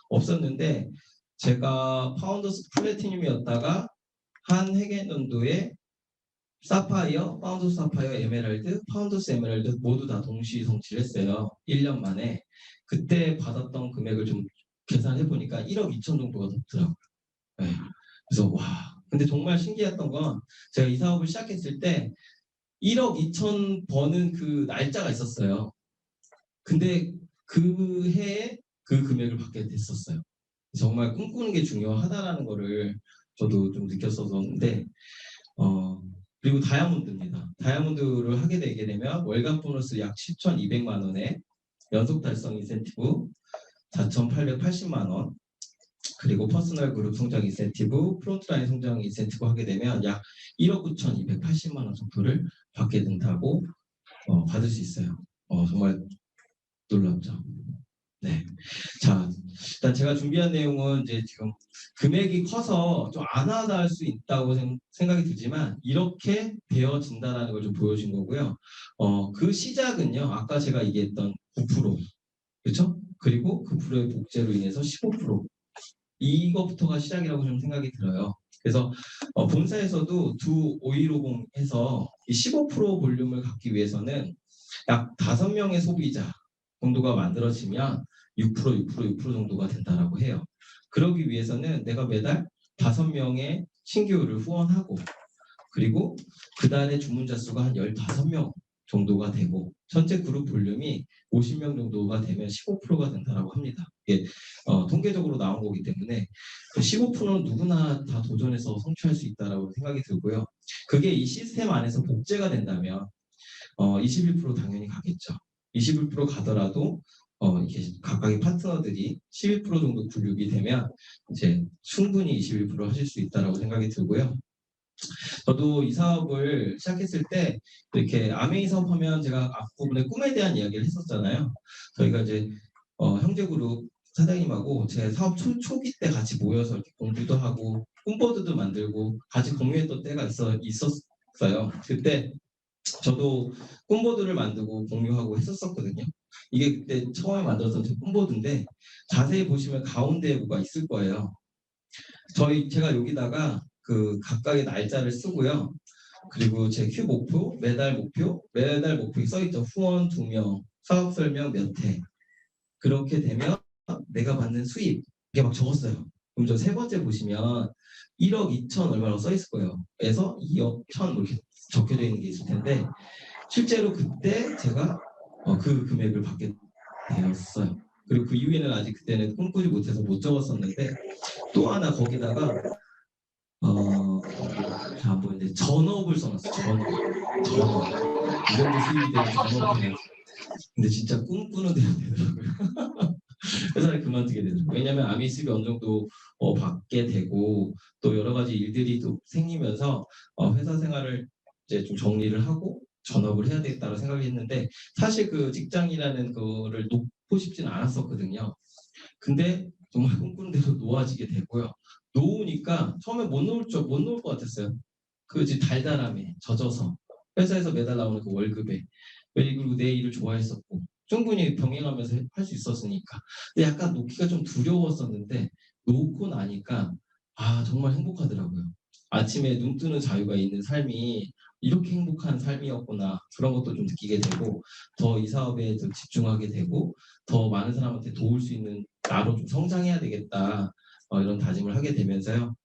없었는데 제가 파운더스 플래티늄이었다가 한 회계연도에 사파이어, 파운더스 사파이어, 에메랄드, 파운더스 에메랄드 모두 다 동시 성취를 했어요. 1년 만에. 그때 받았던 금액을 좀 계산해 보니까 1억 2천 정도가 넘더라고요. 네. 그래서 와, 근데 정말 신기했던 건 제가 이 사업을 시작했을 때 1억 2천 버는 그 날짜가 있었어요. 근데 그 해에 그 금액을 받게 됐었어요. 정말 꿈꾸는 게 중요하다라는 거를 저도 좀 느꼈었는데, 그리고 다이아몬드입니다. 다이아몬드를 하게 되게 되면 월간 보너스 약 7,200만 원에 연속 달성 인센티브 4,880만 원, 그리고 퍼스널 그룹 성장 인센티브, 프론트라인 성장 인센티브 하게 되면 약 1억 9,280만 원 정도를 받게 된다고 받을 수 있어요. 정말 놀랍죠. 네. 자, 일단 제가 준비한 내용은 이제 지금 금액이 커서 좀 안 하다 할 수 있다고 생각이 들지만 이렇게 되어진다라는 걸 좀 보여준 거고요. 그 시작은요, 아까 제가 얘기했던 9%, 그렇죠? 그리고 그 프로의 복제로 인해서 15%. 이것부터가 시작이라고 좀 생각이 들어요. 그래서 본사에서도 두 5150 해서 이 15% 볼륨을 갖기 위해서는 약 5명의 소비자 정도가 만들어지면 6% 정도가 된다라고 해요. 그러기 위해서는 내가 매달 5명의 신규를 후원하고, 그리고 그달의 주문자 수가 한 15명 정도가 되고, 전체 그룹 볼륨이 50명 정도가 되면 15%가 된다라고 합니다. 이게 통계적으로 나온 거기 때문에 15%는 누구나 다 도전해서 성취할 수 있다라고 생각이 들고요. 그게 이 시스템 안에서 복제가 된다면 21% 당연히 가겠죠. 21% 가더라도 이렇게 각각의 파트너들이 11% 정도 분류이 되면 이제 충분히 21% 하실 수 있다라고 생각이 들고요. 저도 이 사업을 시작했을 때 이렇게 아메이 사업하면 제가 앞부분에 꿈에 대한 이야기를 했었잖아요. 저희가 이제 형제그룹 사장님하고 제 사업 초기 때 같이 모여서 이렇게 공부도 하고 꿈보드도 만들고 같이 공유했던 때가 있었어요. 그때 저도 꿈보드를 만들고 공유하고 했었거든요. 이게 그때 처음에 만들었던 제 꿈보드인데 자세히 보시면 가운데에 뭐가 있을 거예요. 제가 여기다가 그 각각의 날짜를 쓰고요. 그리고 제 큐 목표, 매달 목표에 써있죠. 후원 2명, 사업 설명 몇 회. 그렇게 되면 내가 받는 수입, 이게 막 적었어요. 그럼 저 세 번째 보시면 1억 2천 얼마라고 써있을 거예요. 그래서 2억 1천 이렇게 적혀져 있는 게 있을 텐데 실제로 그때 제가 그 금액을 받게 되었어요. 그리고 그 이후에는 아직 그때는 꿈꾸지 못해서 못 적었었는데 또 하나 거기다가 잘 안 보이는데 전업을 써놨어요. 전업. 이 정도 수입이 되면 전업을 해야지. 근데 진짜 꿈꾸는 대로 되더라고요. 회사를 그만두게 되더라고요. 왜냐하면 아미 수입이 어느 정도 받게 되고 또 여러 가지 일들이 또 생기면서 회사 생활을 이제 좀 정리를 하고 전업을 해야 되겠다고 생각을 했는데 사실 그 직장이라는 거를 놓고 싶지는 않았었거든요. 근데 정말 꿈꾸는 대로 놓아지게 되고요. 놓으니까 처음에 못 놓을 것 같았어요. 그 달달함에 젖어서 회사에서 매달 나오는 그 월급에 그리고 내 일을 좋아했었고 충분히 병행하면서 할 수 있었으니까. 근데 약간 놓기가 좀 두려웠었는데 놓고 나니까 정말 행복하더라고요. 아침에 눈 뜨는 자유가 있는 삶이 이렇게 행복한 삶이었구나, 그런 것도 좀 느끼게 되고 더 이 사업에 더 집중하게 되고 더 많은 사람한테 도울 수 있는 나로 좀 성장해야 되겠다, 이런 다짐을 하게 되면서요.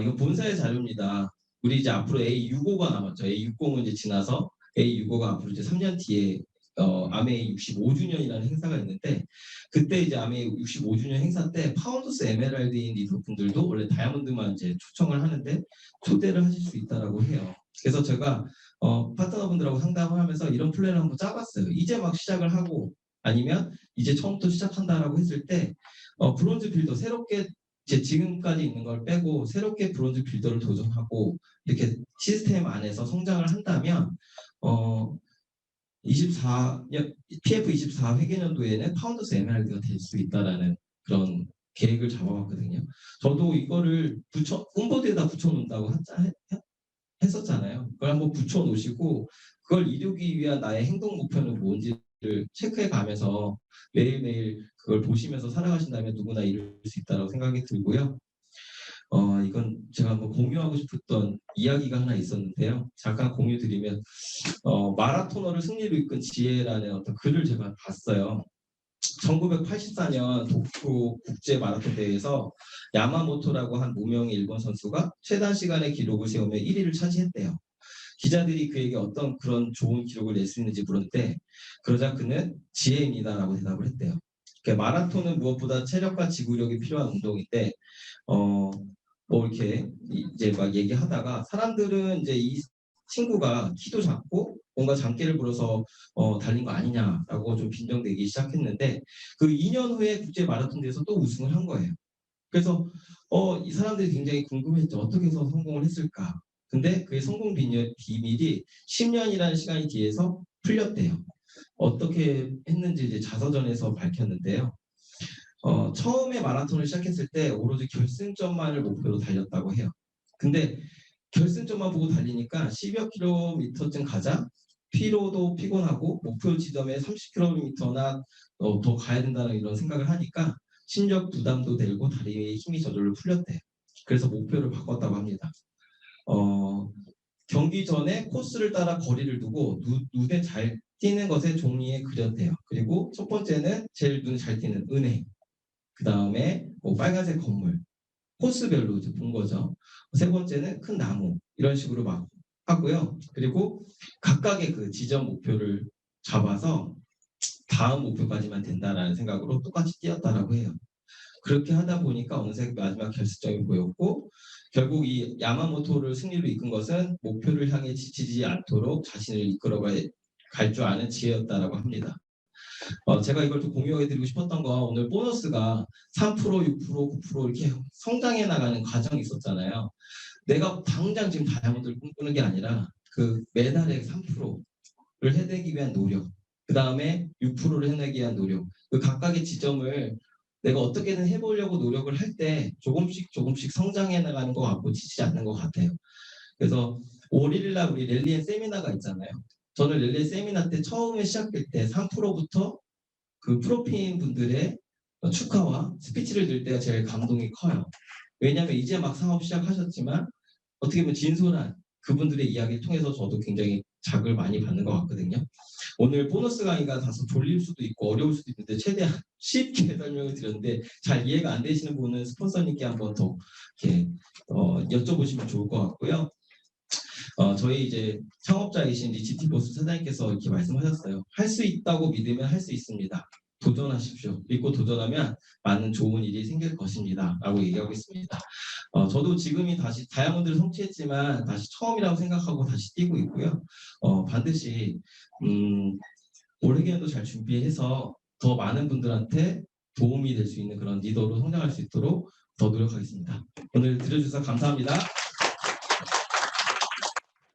이거 본사의 자료입니다. 우리 이제 앞으로 A65가 남았죠. A60은 이제 지나서 A65가 앞으로 이제 3년 뒤에 아메이 65주년이라는 행사가 있는데, 그때 이제 아메이 65주년 행사 때 파운더스 에메랄드인 리더분들도 원래 다이아몬드만 이제 초청을 하는데 초대를 하실 수 있다라고 해요. 그래서 제가 파트너분들하고 상담을 하면서 이런 플랜을 한번 짜봤어요. 이제 막 시작을 하고 아니면 이제 처음부터 시작한다라고 했을 때 브론즈 빌더 새롭게 지금까지 있는 걸 빼고 새롭게 브론즈 빌더를 도전하고 이렇게 시스템 안에서 성장을 한다면 24년 PF24 회계년도에는 파운더스 에메랄드가 될 수 있다라는 그런 계획을 잡아봤거든요. 저도 이거를 온보드에다 붙여놓는다고 했었잖아요. 그걸 한번 붙여놓으시고 그걸 이루기 위한 나의 행동 목표는 뭔지를 체크해 가면서 매일매일 그걸 보시면서 살아가신다면 누구나 이룰 수 있다고 생각이 들고요. 이건 제가 한번 공유하고 싶었던 이야기가 하나 있었는데요. 잠깐 공유 드리면 마라토너를 승리로 이끈 지혜라는 어떤 글을 제가 봤어요. 1984년 도쿄 국제 마라톤 대회에서 야마모토라고 한 무명의 일본 선수가 최단 시간의 기록을 세우며 1위를 차지했대요. 기자들이 그에게 어떤 그런 좋은 기록을 낼 수 있는지 물었는데 그러자 그는 지혜입니다라고 대답을 했대요. 그러니까 마라톤은 무엇보다 체력과 지구력이 필요한 운동인데 뭐 이렇게 이제 막 얘기하다가 사람들은 이제 이 친구가 키도 작고 뭔가 장기를 부려서 달린 거 아니냐라고 좀 빈정대기 시작했는데 그 2년 후에 국제 마라톤 대회에서 또 우승을 한 거예요. 그래서 이 사람들이 굉장히 궁금했죠. 어떻게 해서 성공을 했을까? 근데 그의 성공 비밀이 10년이라는 시간이 뒤에서 풀렸대요. 어떻게 했는지 이제 자서전에서 밝혔는데요. 처음에 마라톤을 시작했을 때 오로지 결승점만을 목표로 달렸다고 해요. 근데 결승점만 보고 달리니까 10여 킬로미터쯤 가자 피로도 피곤하고 목표 지점에 30km나 더 가야 된다는 이런 생각을 하니까 심적 부담도 되고 다리에 힘이 저절로 풀렸대요. 그래서 목표를 바꿨다고 합니다. 경기 전에 코스를 따라 거리를 두고 눈에 잘 띄는 것에 종이에 그렸대요. 그리고 첫 번째는 제일 눈에 잘 띄는 은행, 그 다음에 뭐 빨간색 건물, 코스별로 이제 본 거죠. 세 번째는 큰 나무, 이런 식으로 막 하고요. 그리고 각각의 그 지점 목표를 잡아서 다음 목표까지만 된다라는 생각으로 똑같이 뛰었다라고 해요. 그렇게 하다 보니까 어느새 마지막 결승점이 보였고 결국 이 야마모토를 승리로 이끈 것은 목표를 향해 지치지 않도록 자신을 이끌어갈 줄 아는 지혜였다라고 합니다. 제가 이걸 좀 공유해드리고 싶었던 건 오늘 보너스가 3%, 6%, 9% 이렇게 성장해 나가는 과정이 있었잖아요. 내가 당장 지금 다이아몬드를 꿈꾸는 게 아니라 그 매달에 3%를 해내기 위한 노력, 그 다음에 6%를 해내기 위한 노력, 그 각각의 지점을 내가 어떻게든 해보려고 노력을 할 때 조금씩 성장해 나가는 것 같고 지치지 않는 것 같아요. 그래서 5월 1일날 우리 랠리앤 세미나가 있잖아요. 저는 랠리앤 세미나 때 처음에 시작될 때 3%부터 그 프로핀 분들의 축하와 스피치를 들 때가 제일 감동이 커요. 왜냐하면 이제 막 사업 시작하셨지만 어떻게 보면 진솔한 그분들의 이야기를 통해서 저도 굉장히 자극을 많이 받는 것 같거든요. 오늘 보너스 강의가 다소 졸릴 수도 있고 어려울 수도 있는데 최대한 쉽게 설명을 드렸는데 잘 이해가 안 되시는 분은 스폰서님께 한번 더 이렇게 여쭤보시면 좋을 것 같고요. 저희 이제 창업자이신 리치티보스 사장님께서 이렇게 말씀하셨어요. 할 수 있다고 믿으면 할 수 있습니다. 도전하십시오. 믿고 도전하면 많은 좋은 일이 생길 것입니다. 라고 얘기하고 있습니다. 저도 지금이 다시 다이아몬드를 성취했지만 다시 처음이라고 생각하고 다시 뛰고 있고요. 반드시 올해기년도 잘 준비해서 더 많은 분들한테 도움이 될 수 있는 그런 리더로 성장할 수 있도록 더 노력하겠습니다. 오늘 들어주셔서 감사합니다.